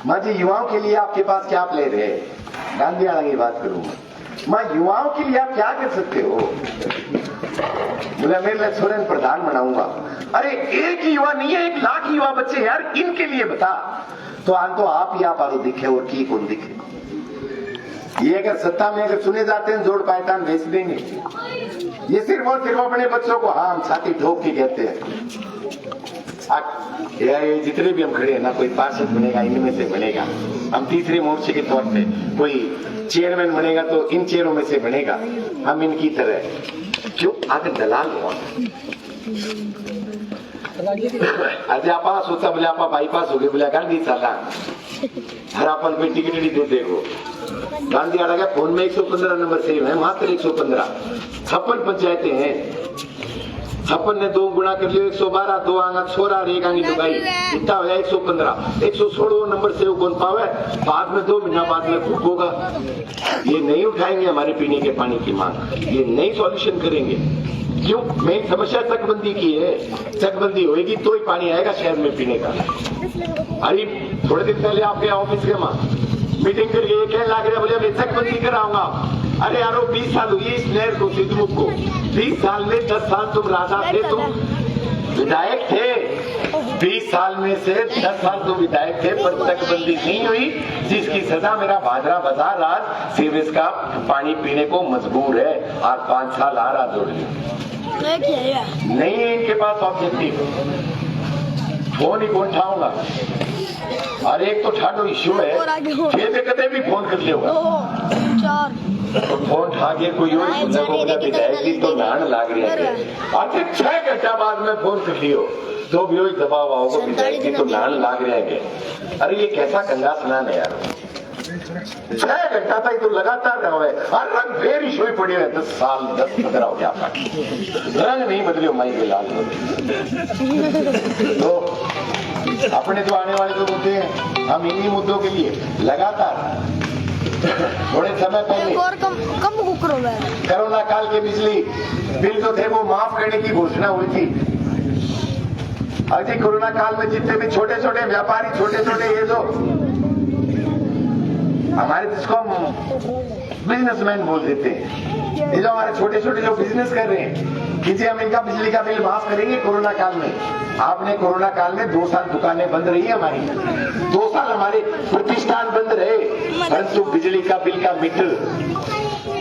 माँ जी युवाओं के लिए आपके पास क्या प्ले रहे? गांधी आड़ा की बात करूंगा। माँ युवाओं के लिए आप क्या कर सकते हो? बोला मेरे छोरे प्रधान बनाऊंगा। अरे एक युवा नहीं है, 1 लाख युवा बच्चे यार, इनके लिए बता। तो आप ही आप आरो दिखे और की कौन दिखे? ये अगर सत्ता में अगर चुने जाते हैं जोड़ पायतान भेज देंगे। ये सिर्फ और सिर्फ अपने बच्चों को हाँ हम छाती ठोक के कहते हैं। ये जितने भी हम खड़े हैं ना, कोई पार्षद बनेगा इनमें से बनेगा, हम तीसरे मोर्चे के तौर पे, कोई चेयरमैन बनेगा तो इन चेयरों में से बनेगा, हम इनकी तरह जो आगे दलाल हुआ। आज आप सोचा बोले आप बाईपास हो गए, बोले गांधी साला हर अपन पे टिकट नहीं दे देखो। गांधी आ गया फोन में 115 नंबर सेव है, मात्र 115। 56 पंचायतें हैं, 56 ने 2 गुणा कर लियो 112, 2 आंगा छोरा और 1 आंगी लुगाई, इतना हो जाए 115। 116 नंबर सेव कौन पावे? बाद में 2 महीना बाद में फूकोगा। ये नहीं उठाएंगे हमारे पीने के पानी की मांग, ये नहीं सॉल्यूशन करेंगे। क्यों? मेन समस्या चकबंदी की है। चकबंदी होगी तो ही पानी आएगा शहर में पीने का। अरे थोड़े दिन पहले आपके ऑफिस के मां मीटिंग करके ये कहने लग रहा, बोले मैं चकबंदी कराऊंगा। अरे यारो 20 साल हुई इस नहर को, सिद्धमुख को। 20 साल में 10 साल तुम राजा थे, तुम विधायक थे। 20 साल में से 10 साल तुम विधायक थे, पर चकबंदी नहीं हुई, जिसकी सजा मेरा भादरा बाजार आज सीवेज का पानी पीने को मजबूर है। और 5 साल आ रहा जोड़ लिया नहीं है इनके पास ऑब्जेक्टिव। फोन ही कौन उठाऊंगा? और एक तो ठाडो इश्यू है, खेत कदे भी फोन कर लियो तो फोन उठा के कोई और विधायक की तो नान लाग रही है। आखिर 6 घंटा बाद में फोन कर लियो तो भी वही दबाव आओगे, विधायक की तो नान लाग रहे हैं। अरे ये कैसा कंगा स्नान है यार। 6 घंटा तक तो लगातार रहो है और रंग फेर ही सोई पड़ी है। 10 साल 10-15 हो गया आपका, रंग नहीं बदले माई के लाल। तो अपने जो आने वाले जो मुद्दे हैं, हम इन्हीं मुद्दों के लिए लगातार थोड़े समय पहले कोरोना काल के बिजली बिल जो थे वो माफ करने की घोषणा हुई थी। अजी कोरोना काल में जितने भी छोटे छोटे व्यापारी, छोटे छोटे ये जो हमारे जिसको हम बिजनेसमैन बोल देते हैं, ये जो हमारे छोटे छोटे जो बिजनेस कर रहे हैं, कि जी हम इनका बिजली का बिल माफ करेंगे कोरोना काल में। आपने कोरोना काल में 2 साल दुकानें बंद रही है हमारी, 2 साल हमारे प्रतिष्ठान बंद रहे, परंतु बिजली का बिल का मीटर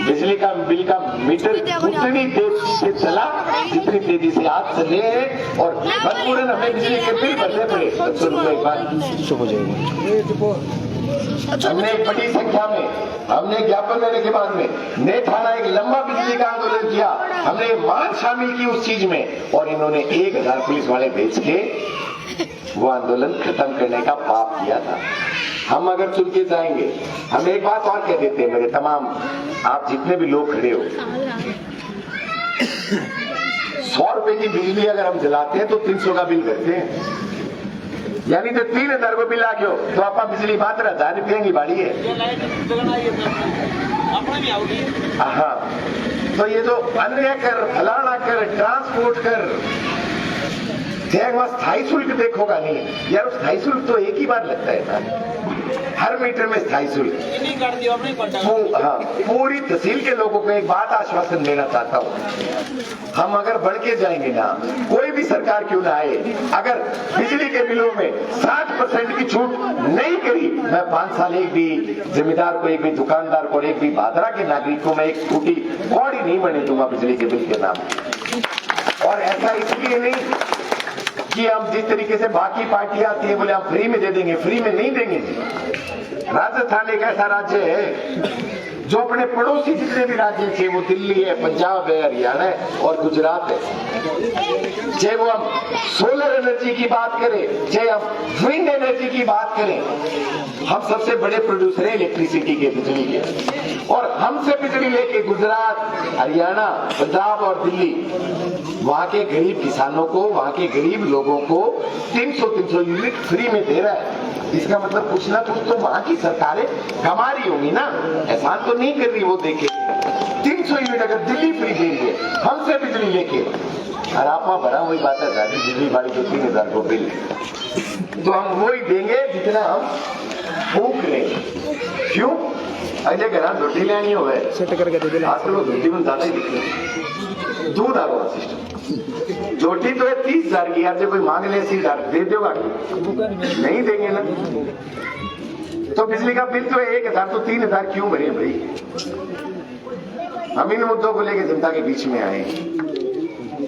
बिजली का बिल का मीटर उतनी तेजी से चला जितनी तेजी से आज चले हैं और मजबूरन हमें बिजली के बिल भरने पड़े 700 रुपए एक बार। हमने एक बड़ी संख्या में हमने ज्ञापन देने के बाद में नेट थाना एक लंबा बिजली का आंदोलन किया, हमने मांग शामिल की उस चीज में और इन्होंने 1000 पुलिस वाले भेज के वो आंदोलन खत्म करने का पाप किया था। हम अगर चुन के जाएंगे, हम एक बात और कह देते हैं मेरे तमाम आप जितने भी लोग खड़े हो, 100 रुपए की बिजली अगर हम जलाते हैं तो 300 का बिल भरते हैं, यानी तो 3000 को बिल आ गयो तो आप बिजली मात्र 1000 रुपये की बाड़ी है। हाँ, तो ये जो अन्य कर, फलाना कर, ट्रांसपोर्ट कर, स्थायी शुल्क देखोगा नहीं यार, स्थायी शुल्क तो एक ही बार लगता है ना, हर मीटर में स्थायी शुल्क। हाँ, पूरी तहसील के लोगों को एक बात आश्वासन देना चाहता हूँ, हम अगर बढ़ के जाएंगे ना, कोई भी सरकार क्यों ना आए, अगर बिजली के बिलों में 60% की छूट नहीं करी, मैं 5 साल एक भी जमींदार को, एक भी दुकानदार को, एक भी भादरा के नागरिक को मैं एक टूटी कौड़ी नहीं बने दूंगा बिजली के बिल के नाम। और ऐसा इसलिए नहीं कि हम जिस तरीके से बाकी पार्टियां आती है बोले हम फ्री में दे देंगे, फ्री में नहीं देंगे जी। राजस्थान एक ऐसा राज्य है जो अपने पड़ोसी जितने भी राज्य थे, वो दिल्ली है, पंजाब है, हरियाणा है और गुजरात है, चाहे वो हम सोलर एनर्जी की बात करें, चाहे हम विंड एनर्जी की बात करें, हम सबसे बड़े प्रोड्यूसर हैं इलेक्ट्रिसिटी के, बिजली के। और हमसे बिजली लेके गुजरात, हरियाणा, पंजाब और दिल्ली, वहां के गरीब किसानों को, वहां के गरीब लोगों को 300 यूनिट फ्री में दे रहा है। इसका मतलब कुछ ना कुछ तो वहां की सरकारें कमा रही होंगी ना, एहसान तो नहीं कर रही वो देखे। 300 यूनिट अगर दिल्ली फ्री दे रही है हमसे बिजली लेके, और आप वहां भरा वही बात है, सारी बिजली वाली तो 3000 को बिल, तो हम वही देंगे जितना हम फूक लेंगे। क्यों? अजय घर रोटी लेनी हो आजकल वो रोटी में ज्यादा ही दिखती, दूध आ रहा सिस्टम, रोटी तो है 30,000 की, यार जो कोई मांग ले 80,000 दे दोगा, नहीं देंगे ना। तो बिजली का बिल तो है 1000, तो 3000 क्यों भरे भाई? हम इन मुद्दों को लेकर जनता के बीच में आए।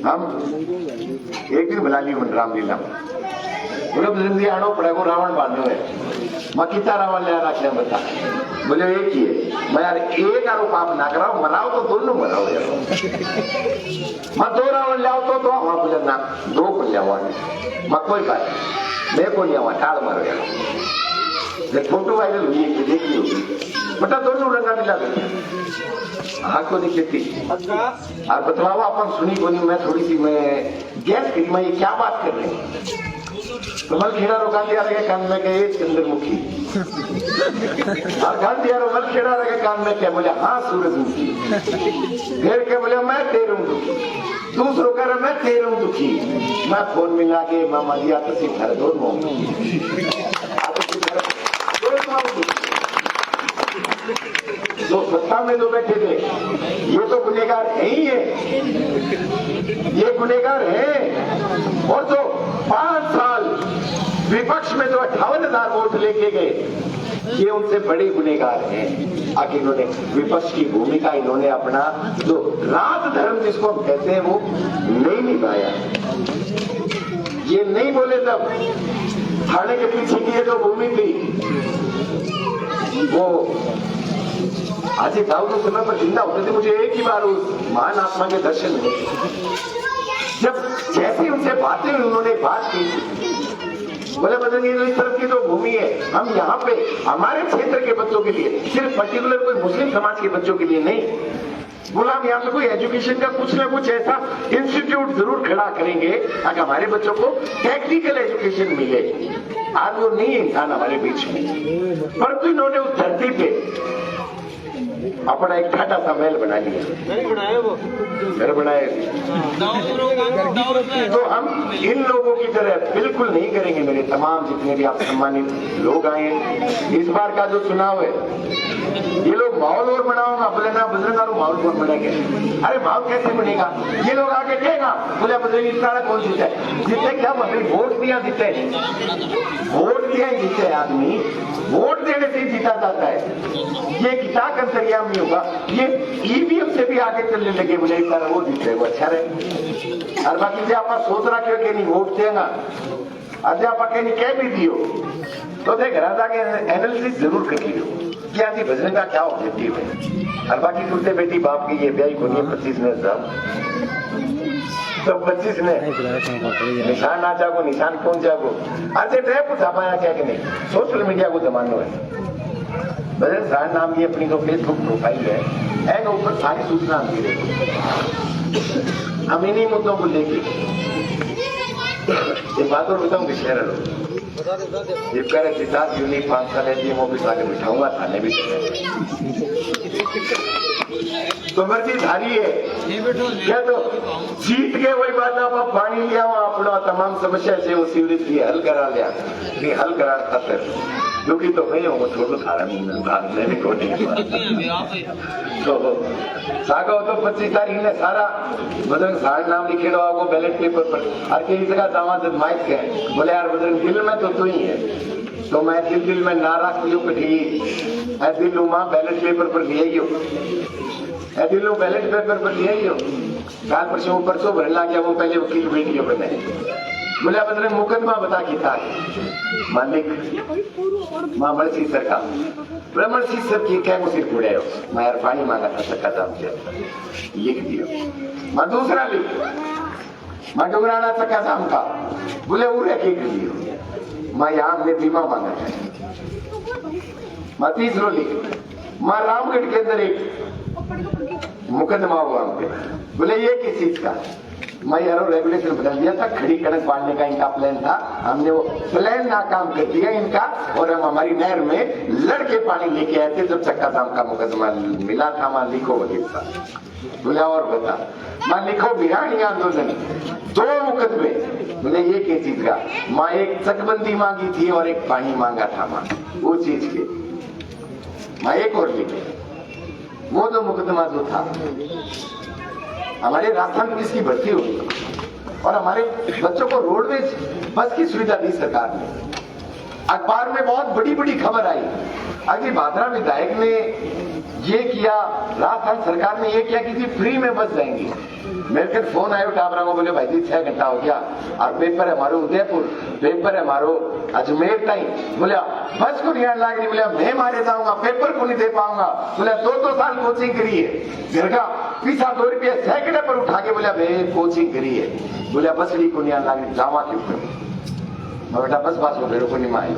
हम एक दिन बुला ली रामलीला, बोले आनो पड़ेगा, रावण बांधो है, मैं कितना रावण ले रखा बता, बोले एक ही है, मैं यार एक आरो पाप ना कराओ, मराओ तो दोनों मराओ यार, मैं 2 रावण ले आओ तो वहां बोले ना 2 को ले आओ, मैं कोई बात मैं को नहीं आवा, टाड़ मारो यार। फोटो वायरल हुई है, देखी होगी, बता दोनों रंगा मिला गया, हाँ को नहीं कहती और बतलाओ अपन सुनी को नहीं, मैं थोड़ी सी मैं गैस करी, मैं ये क्या बात कर रहे हैं, कमल खेड़ा रो गांधी आ रहे कान में गए चंद्रमुखी, और गांधी आ मल खेड़ा रहे कान में क्या, बोले हाँ सूरजमुखी, फिर क्या बोले मैं तेरू दुखी, दूसरों कह रहे मैं तेरू दुखी, मैं फोन मिला के मामा दिया तो सिर्फ घर दो जो सत्ता में जो बैठे थे ये तो गुनहगार है ही है, ये गुनहगार है। और जो 5 साल विपक्ष में जो 58,000 वोट लेके गए, ये उनसे बड़े गुनहगार हैं। आखिर इन्होंने विपक्ष की भूमिका, इन्होंने अपना जो राज धर्म जिसको हम कहते हैं वो नहीं निभाया। ये नहीं बोले तब थाने के पीछे की ये जो भूमि थी वो आज दाऊ तो समय पर जिंदा होते थे, मुझे एक ही बार उस महान आत्मा के दर्शन हुए, जब जैसी उनसे बातें हुई उन्होंने बात की, बोले बदल ये इस तरफ की जो भूमि है हम यहाँ पे हमारे क्षेत्र के बच्चों के लिए, सिर्फ पर्टिकुलर कोई मुस्लिम समाज के बच्चों के लिए नहीं, बोला हम यहाँ पे कोई एजुकेशन का कुछ ना कुछ ऐसा इंस्टीट्यूट जरूर खड़ा करेंगे ताकि हमारे बच्चों को टेक्निकल एजुकेशन मिले। आज वो नहीं है इंसान हमारे बीच में, परंतु इन्होंने उस धरती पे अपना एक छोटा सा महल बना लिया, घर बनाए। तो हम इन लोगों की तरह बिल्कुल नहीं करेंगे। मेरे तमाम जितने भी आप सम्मानित लोग आए, इस बार का जो चुनाव है ये लोग माहौल और बनाओगा, बोले ना बुजुर्ग माहौल कौन बनेंगे, अरे माहौल कैसे बनेगा, ये लोग आके कहेगा बोले बुजुर्ग इस तरह कौन जीता है, जीते क्या मतलब वोट दिया जीते, वोट दिया ही जीते आदमी, वोट देने से ही जीता जाता है। ये किताब अंतरिया नहीं होगा, ये ईवीएम से भी आगे चलने लगे, बोले एक सारा वो जीते वो अच्छा रहे। और बाकी जो आप सोच रहा क्यों कि नहीं वोट देगा, अध्यापक नहीं कह भी दियो तो देख घर जाके एनालिसिस जरूर कर लियो कि आज भजन का क्या ऑब्जेक्टिव है। और बाकी सुनते बेटी बाप की ये ब्याई को नहीं 25 में तो 25 ने निशान ना जागो, निशान कौन जागो, आज ट्रैप उठा पाया क्या कि नहीं, सोशल मीडिया को जमानो है। भजन साहब नाम की अपनी जो फेसबुक प्रोफाइल है, एन ऊपर सारी सूचना आती रहेगी। हम इन्हीं मुद्दों को लेके एक बात और बताऊं कि शहर लोग ये कह रहे सिद्धार्थ यूनी 5 साल है वो भी आगे बिठाऊंगा थाने भी तो मर्जी धारी है क्या, तो जीत के वही बात आप पानी लिया अपना तमाम समस्या से वो सीवरेज की हल करा लिया, नहीं हल करा खातर दुखी तो नहीं हो छोटो थारा में भी कोटे तो सागा तो 25 तारीख ने सारा बदरंग साहब नाम लिखेड़ो आपको बैलेट पेपर पर और कई जगह दामाद माइक के बोले यार बदरंग दिल में तो तू ही है, तो मैं दिल में नाराज क्यों कठी है दिलू माँ बैलेट पेपर पर लिए है दिलू बैलेट पेपर पर लिए काल परसों भर ला गया वो पहले वकील बेटियों बने बोले बदरंग मुकदमा बता की था मालिक माँ मणसी सर का मणसी सर की क्या मुझे पूरे हो मैं यार पानी मांगा था सर का दाम किया लिख दियो मैं दूसरा लिख मैं डुगराना सका दाम का बोले उरे के लियो मैं यहाँ हमने बीमा मांगा था मैं तीसरो लिख मैं रामगढ़ के अंदर एक मुकदमा हुआ हमने बोले ये किस चीज का मैं यारो रेगुलेशन बदल दिया था, खड़ी कड़क बांधने का इनका प्लान था, हमने वो प्लान नाकाम कर दिया इनका और हम हमारी नहर में लड़के पानी लेके आए थे जब चक्का दाम का मुकदमा मिला था। मां लिखो वकील साहब बोला और बता मां लिखो बिहारी आंदोलन 2 मुकदमे बोले ये क्या चीज का माँ एक चकबंदी मांगी थी और एक पानी मांगा था माँ वो चीज के माँ एक और लिखे वो 2 मुकदमा जो था हमारे राजस्थान पुलिस की भर्ती हुई और हमारे बच्चों को रोडवेज बस की सुविधा दी सरकार ने। अखबार में बहुत बड़ी बड़ी खबर आई, अभी भादरा विधायक ने ये किया, राजस्थान सरकार ने ये किया कि जी फ्री में बस जाएंगी। मेरे को फोन आयो टाबरा को बोले भाई जी 6 घंटा हो गया और पेपर है हमारो उदयपुर, पेपर है हमारो अजमेर टाइम, बोले बस को नहीं लाग रही, बोले मैं मारे जाऊंगा पेपर को नहीं दे पाऊंगा, बोले 2 साल कोचिंग करी है घर का पीछा 2 रुपये सैकड़े पर उठा के बोले भाई कोचिंग करी है, बोले बस को नहीं लाग रही जावा क्यों कर बेटा बस बात को मेरे को नहीं मारे।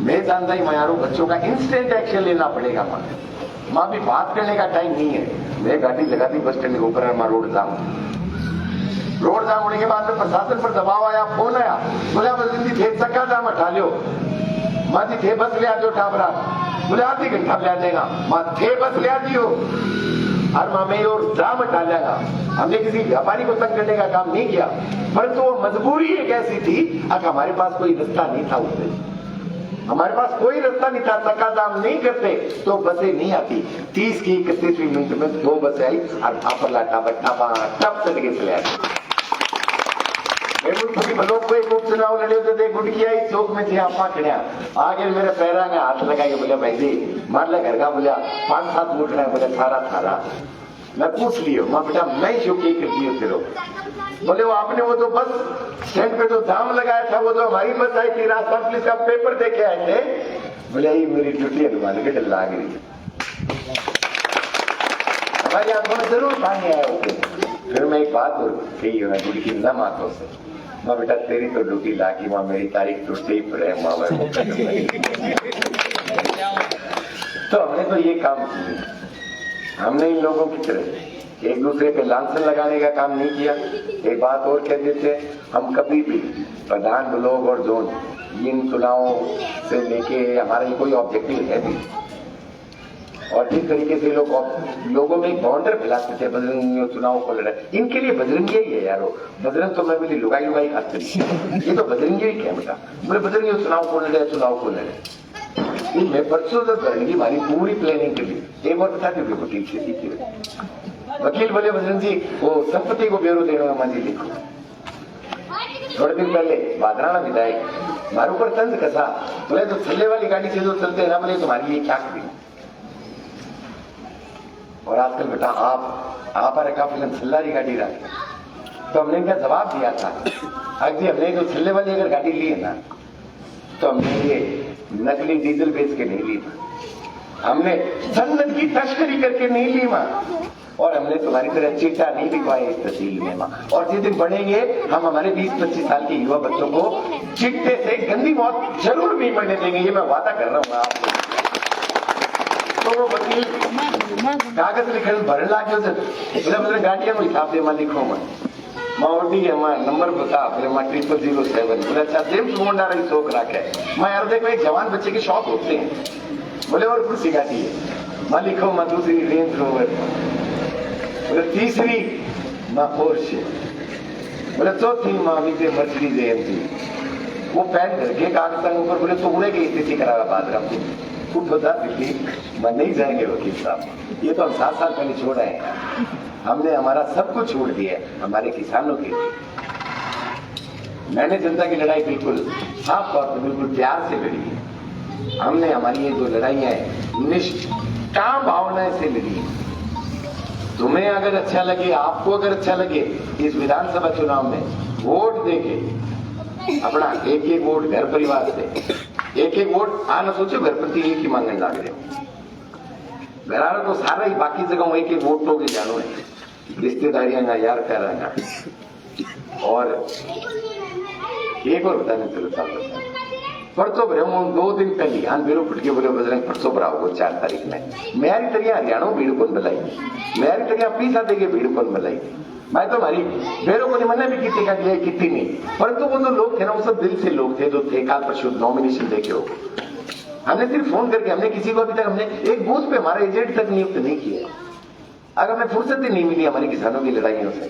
मैं जानता ही मैं यारों बच्चों का इंस्टेंट एक्शन लेना पड़ेगा माँ भी बात करने का टाइम नहीं है। मैं गाड़ी लगा दी बस स्टैंड के ऊपर रोड जाम होने के बाद में प्रशासन पर दबाव आया, फोन आया, बोले बस थे चक्का जाम हटा लो माँ जी थे बस ले आ जाओ टाबरा, बोले आधी घंटा ले आ जाएगा माँ थे बस ले आ दियो और माँ में और जाम हटा जाएगा। हमने किसी व्यापारी को तंग करने का काम नहीं किया, परंतु वो मजबूरी एक ऐसी थी अगर हमारे पास कोई रास्ता नहीं था उससे, हमारे पास कोई रास्ता नहीं था, चक्का जाम नहीं करते तो बसें नहीं आती। 30 की 31वीं मिनट में 2 बसें आई और टापर लाटा बट्टा टप चल के चले आए। लोग कोई उपचुनाव लड़े तो देख गुट किया इस चौक में थे आपा खड़िया आगे मेरे पैरा में हाथ लगाए, बोले भाई जी मान ले घर का, बोला 5-7 मुठ रहे, बोले थारा मैं पूछ लियो माँ बेटा मैं शो की कर दियो तेरो, बोले वो आपने वो तो बस स्टैंड पे जो जाम लगाया था वो तो हमारी बस आई थी, राजस्थान पुलिस का पेपर देखे आए थे, बोले ये मेरी ड्यूटी अनुमान के डर लाग रही हमारी आंखों में जरूर पानी आया होते। फिर मैं एक बात और कही है गुड़ी की न मातों से, माँ बेटा तेरी तो ड्यूटी लागी माँ मेरी तारीख तो से ही पड़े माँ तो हमने तो ये काम किया, हमने इन लोगों की तरह एक दूसरे पे लांछन लगाने का काम नहीं किया। एक बात और कह देते, हम कभी भी प्रधान ब्लॉक और जोन इन चुनावों से लेके हमारा कोई ऑब्जेक्टिव है नहीं, और जिस तरीके से लोगों में बाउंडर फैलाते थे बजरंग चुनाव को लड़ा, इनके लिए बजरंगी ही है यारो, बजरंग तो मैं बोली लुगाई खाते नहीं, ये तो बजरंगी ही क्या बेटा, बोले बजरंगी चुनाव को लड़े मैं परसों तक करने की हमारी पूरी प्लानिंग के लिए एक बार बता दी वकील से सीखी। वकील बोले बजरंग जी वो संपत्ति को ब्यौरा देने में मंजी लिखो। थोड़े दिन पहले बादराना विधायक हमारे ऊपर तंज कसा, बोले तो थल्ले वाली गाड़ी से जो चलते हैं ना, बोले तुम्हारे लिए क्या करें, और आजकल बेटा आप अरे का फिल्म छल्लारी गाड़ी रखे, तो हमने इनका जवाब दिया था अगर हमने जो छल्ले वाली अगर गाड़ी ली है ना, तो हमने ये नकली डीजल बेच के नहीं ली, हमने सन्नत की तस्करी करके नहीं ली मां, और हमने तुम्हारी तरह चिट्टा नहीं लिखवाए इस तहसील में मां। और जिस दिन बढ़ेंगे हम हमारे 20-25 साल के युवा बच्चों को चिट्टे से गंदी मौत जरूर नहीं मरने देंगे, ये मैं वादा कर रहा हूँ आपको। तो वो वकील कागज लिखल भरन लागे मतलब गाड़ियां में हिसाब दे मां लिखो मां वड्डी है मां नंबर बता फिर मां 0007 बोले अच्छा जेम्स बॉन्ड आ रही शौक रखे मां यार देखो एक जवान बच्चे के शौक होते हैं, बोले और कुछ गाड़ी है मां लिखो मां दूसरी रेंज रोवर, बोले तीसरी मां पोर्शे, बोले चौथी मां विजय मर्सिडीज एएमजी। वो पैन धर के कागज ऊपर बोले तो उड़े गई स्थिति करा बाद रहा खूब बता दिल्ली मैं नहीं जाएंगे वकील साहब, ये तो हम 7 साल पहले छोड़ आए हैं, हमने हमारा सब कुछ छोड़ दिया हमारे किसानों के लिए। मैंने जनता की लड़ाई बिल्कुल साफ तौर पर बिल्कुल प्यार से लड़ी है, हमने हमारी ये जो लड़ाइयां हैं निष्काम भावना से लड़ी है। तुम्हें अगर अच्छा लगे, आपको अगर अच्छा लगे इस विधानसभा चुनाव में वोट देके अपना एक वोट घर परिवार से एक वोट आना सोचो, घर प्रति एक ही मांगने लग रहे हो, घर तो सारा ही बाकी जगह एक वोट लोगे जानो है, रिश्तेदारियां ना यार कराना। और एक और बताने चलता परसों भरे 2 दिन पहले हाँ बेरो फुटके बोले बजरंग परसों भराओ 4 तारीख में मेरी तरिया हरियाणा भीड़ कौन बुलाई, मेरी तरिया पीसा देके भीड़ कौन बुलाई, मैं तो हमारी बेरों को मना भी की दिया कितनी नहीं, परंतु वो जो लोग थे ना वो सब दिल से लोग थे जो थे काल परशु नॉमिनेशन देखे हो। हमने सिर्फ फोन करके हमने किसी को अभी तक हमने एक बूथ पे हमारा एजेंट तक नियुक्त नहीं किया, अगर हमें फुर्सत ही नहीं मिली हमारे किसानों की लड़ाइयों से,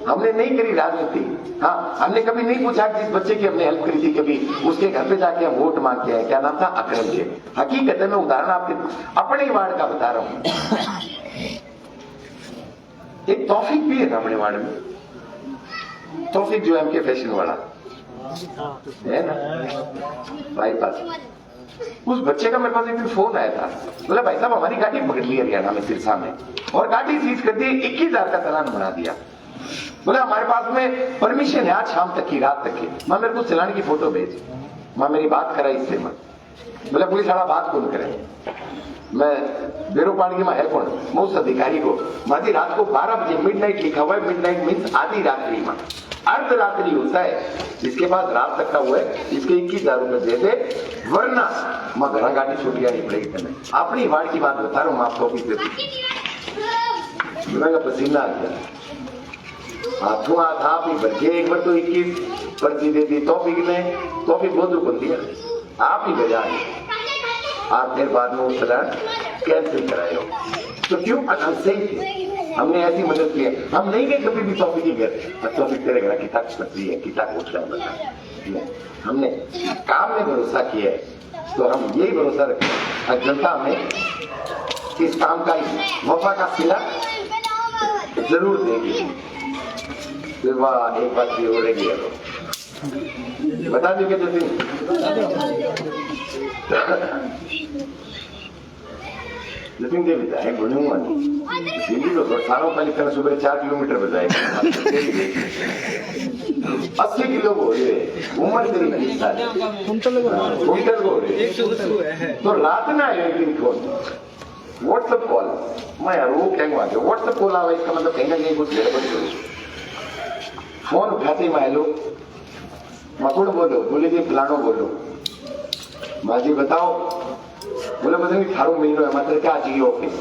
हमने नहीं करी राजनीति। हाँ हमने कभी नहीं पूछा जिस बच्चे की हमने हेल्प करी थी कभी उसके घर पे जाके हम वोट मांग के आए, क्या नाम था अकरम के। हकीकत है मैं उदाहरण आपके अपने ही वार्ड का बता रहा हूं, एक तौफीक भी है ना अपने वार्ड में, तौफीक जो एमके फैशन वाला है ना बाईपास, उस बच्चे का मेरे पास एक दिन फोन आया था, बोला भाई साहब हमारी गाड़ी पकड़ ली हरियाणा में सिरसा में और गाड़ी सीज कर दी, 21,000 का चालान बना दिया, बोला हमारे पास में परमिशन है आज शाम तक की रात तक की। मां मेरे को चलाने की फोटो भेज, मां मेरी बात करा इससे मां, बोला पुलिस वाला बात कौन करे, मैं बेरो पानी की मैं है कौन, मैं उस अधिकारी को माजी रात को 12 बजे मिडनाइट लिखा हुआ है, मिडनाइट मीन्स आधी रात्रि में, अर्धरात्रि होता है जिसके पास रात तक का हुआ है इसके 21,000 रुपए दे दे, वरना मैं घर गाड़ी छुट्टियां नहीं पड़ेगी तुम्हें। अपनी वार्ड की बात बता रहा हूं मैं आपको, मेरा पसीना आ गया, हाथों हाथ आप ही भर के एक बार तो 21 पर्ची दे दी तौफीक ने, तौफीक बहुत रुपन दिया आप ही बजा आप फिर बाद में वो चलान कैंसिल कराए हो, तो क्यों सही थे हमने ऐसी मदद की है, हम नहीं गए कभी भी तौफीक के घर, तौफीक तेरे घर किताब पत्री है किताब होता है, हमने काम में भरोसा किया है तो हम यही भरोसा रखें जनता हमें इस काम का वफा का सिला जरूर देगी। फिर वह एक बात भी हो रही है बता दीजिए जतिन देवी जाए बोलूंगा दिल्ली तो सालों पहले कल सुबह 4 किलोमीटर बजाएगा 80 किलो हो रहे उम्र तेरी 20 साल कुंटल हो रहे तो रात ना आए एक दिन कॉल व्हाट्सएप कॉल मैं यार वो क्या बात है व्हाट्सएप कॉल आवा इसका मतलब कहीं ना कहीं कुछ गड़बड़ हो, फोन उठाते मैं हेलो मकुड़ बोलो, बोले जी फलानो बोलो, माजी बताओ, बोले बस थारो महीनो है मतलब क्या चाहिए ऑफिस,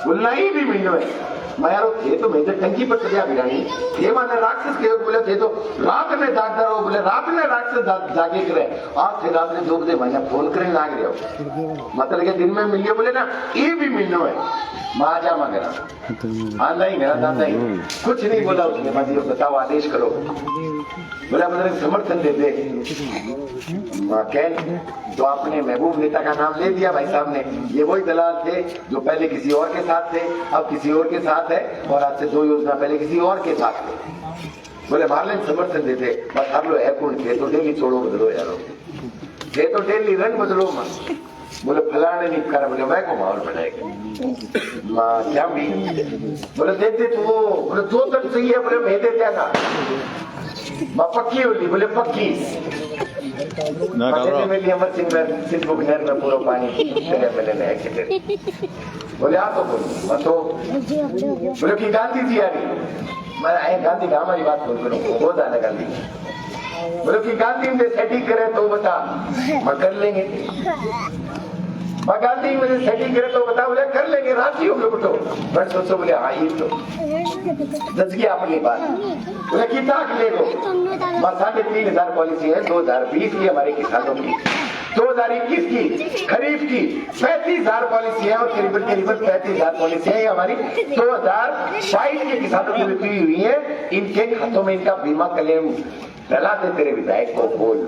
बोलना ही भी महीनो है मैं यारो थे तो मैं टंकी पर चलिया बिरानी थे माने राक्षस के बोले थे तो रात में जागता रहो, बोले रात में राक्षस जागे करे आज थे रात में 2 बजे मैंने फोन करे लाग रहे हो मतलब के दिन में मिलियो, बोले ना ये भी महीनो है माँ जा माँ करा हाँ नहीं मेरा दादा ही कुछ नहीं बोला उसने, माँ जी बताओ आदेश करो, बोला मतलब समर्थन दे दे तो आपने महबूब नेता का नाम ले दिया भाई साहब ने, ये वही दलाल थे जो पहले किसी और के साथ थे अब किसी और के साथ है और आज से 2 योजना पहले किसी और के साथ थे, बोले मारलेन समर्थन देते बस आप लोग है कौन थे तो डेली छोड़ो बदलो यारो थे तो डेली रंग बदलो मत बोले फलाने नहीं करा, बोले मैं को माहौल बनाएगा माँ क्या भी, बोले देते तो वो, बोले 2 तक चाहिए, बोले मैं दे देगा माँ पक्की होती, बोले पक्की मेरी अमर सिंह बुकनेर में पूरा पानी तेरे मैंने नया के बोले आ तो बोल मैं तो बोले कि गांधी जी आ रही, मैं गांधी का हमारी बात बोल करूँ बहुत आना गांधी, बोले कि गांधी में सेटिंग करे तो बता मैं कर लेंगे, गांधी में सेटिंग करे तो बता, बोले कर लेंगे राजी हो लोग तो मैं सोचो, बोले हाँ ये तो दस गया अपनी बात, बोले कि ताक ले लो 3,500 पॉलिसी है 2020 की हमारे किसानों की, 2021 की खरीफ की 35,000 पॉलिसी है और करीबन 35,000 पॉलिसी है हमारी 2022 के किसानों की बिक्री हुई है, इनके खातों में इनका बीमा क्लेम डला दे तेरे विधायक को बोल।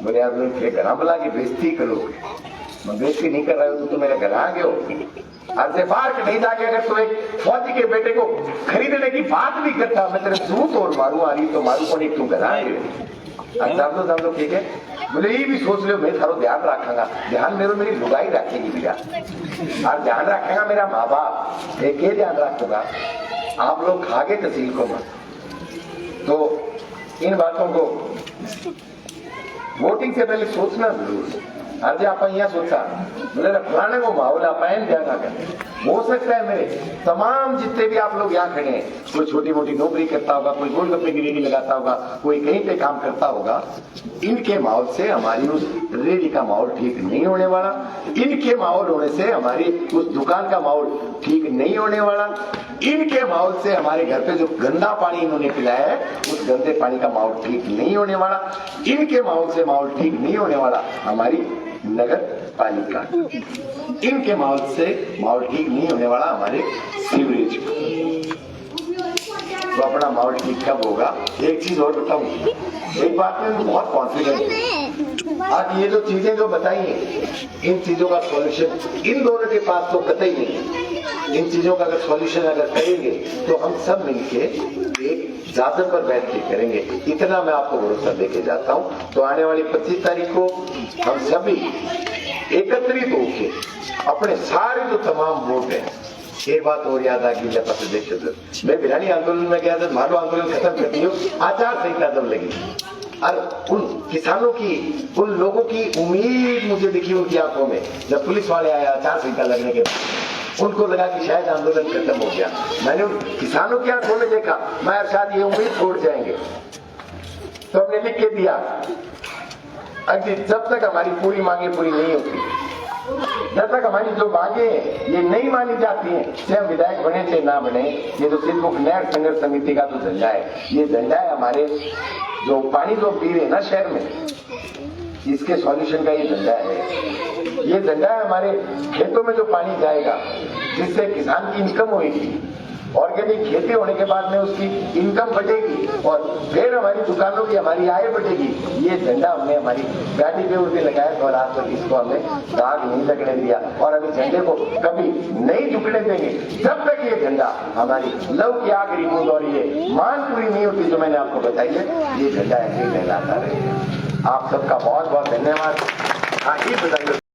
बोले यार मेरे घर बुला के बेइज्जती करोगे, मैं बेइज्जती नहीं कर रहा हूँ, तो मेरे घर आ गए हो आज से बाहर नहीं जाके, अगर तू एक फौजी के बेटे को खरीदने की बात भी करता मैं तेरे सूत और मारू आ रही तो मारू को नहीं, तू घर आ गए जान दो ठीक है, बोले ये भी सोच लो मैं थारो ध्यान रखूंगा, ध्यान मेरी लुगाई रखेगी भैया और ध्यान रखेगा मेरा माँ बाप, एक ध्यान रखूंगा आप लोग खागे तहसील को मत, तो इन बातों को वोटिंग से पहले सोचना जरूर। आज आप यहाँ सोचा बोले फलाने को माहौल आप ध्यान कर, हो सकता है मेरे तमाम जितने भी आप लोग यहाँ खड़े हैं, कोई छोटी मोटी नौकरी करता होगा, कोई गोलगप्पे की रेडी लगाता होगा, कोई कहीं पे काम करता होगा, इनके माहौल से हमारी उस रेडी का माहौल ठीक नहीं होने वाला, इनके माहौल होने से हमारी उस दुकान का माहौल ठीक नहीं होने वाला, इनके माहौल से हमारे घर पे जो गंदा पानी इन्होंने पिलाया है उस गंदे पानी का माहौल ठीक नहीं होने वाला, इनके माहौल से माहौल ठीक नहीं होने वाला हमारी नगर पालिका, इनके माहौल से माहौल ठीक नहीं होने वाला हमारे सीवरेज। तो अपना माहौल ठीक कब होगा? एक चीज और बताऊं, एक बात में बहुत कॉन्फिडेंट हूँ, आज ये जो चीजें जो बताई हैं इन चीजों का सॉल्यूशन इन दोनों के पास तो कतई नहीं है, इन चीजों का अगर सॉल्यूशन अगर करेंगे तो हम सब मिलके एक जादर पर बैठ के करेंगे, इतना मैं आपको भरोसा देके जाता हूं। तो आने वाली 25 तारीख को हम सभी एकत्रित होकर अपने सारे जो तमाम वोट है, एक बात और याद आ गई, मैं भिलानी आंदोलन में गया था, मालो आंदोलन खत्म कर दियो, आचार संहिता जब लगी और उन किसानों की उन लोगों की उम्मीद मुझे दिखी उनकी आंखों में, जब पुलिस वाले आए आचार संहिता लगने के बाद उनको लगा कि शायद आंदोलन खत्म हो गया। मैंने उन किसानों की आंखों में देखा मैं शायद ये उम्मीद छोड़ जाएंगे, तो हमने लिख के दिया अभी जब तक हमारी पूरी मांगे पूरी नहीं होती, जब तक हमारी जो मांगे ये नहीं मानी जाती हैं, चाहे हम विधायक बने चाहे ना बने, ये जो सिर्फ नहर संघर्ष समिति का जो झंडा है, ये झंडा है हमारे जो पानी जो पी रहे हैं ना शहर में, इसके सॉल्यूशन का ये झंडा है। ये झंडा है हमारे खेतों में जो पानी जाएगा जिससे किसान की इनकम होगी, ऑर्गेनिक खेती होने के बाद में उसकी इनकम बढ़ेगी और फिर हमारी दुकानों की हमारी आय बढ़ेगी। ये झंडा हमने हमारी गाड़ी के ऊपर लगाया और आज तक इसको हमने दाग नहीं लगने दिया और अभी झंडे को कभी नहीं झुकने देंगे जब तक ये झंडा हमारी लव की आखिरी बूंद और ये मान पूरी नहीं होती जो मैंने आपको बताई है, ये झंडा ऐसे ही लहराता रहेगा। आप सबका बहुत बहुत धन्यवाद। आगे बताइए।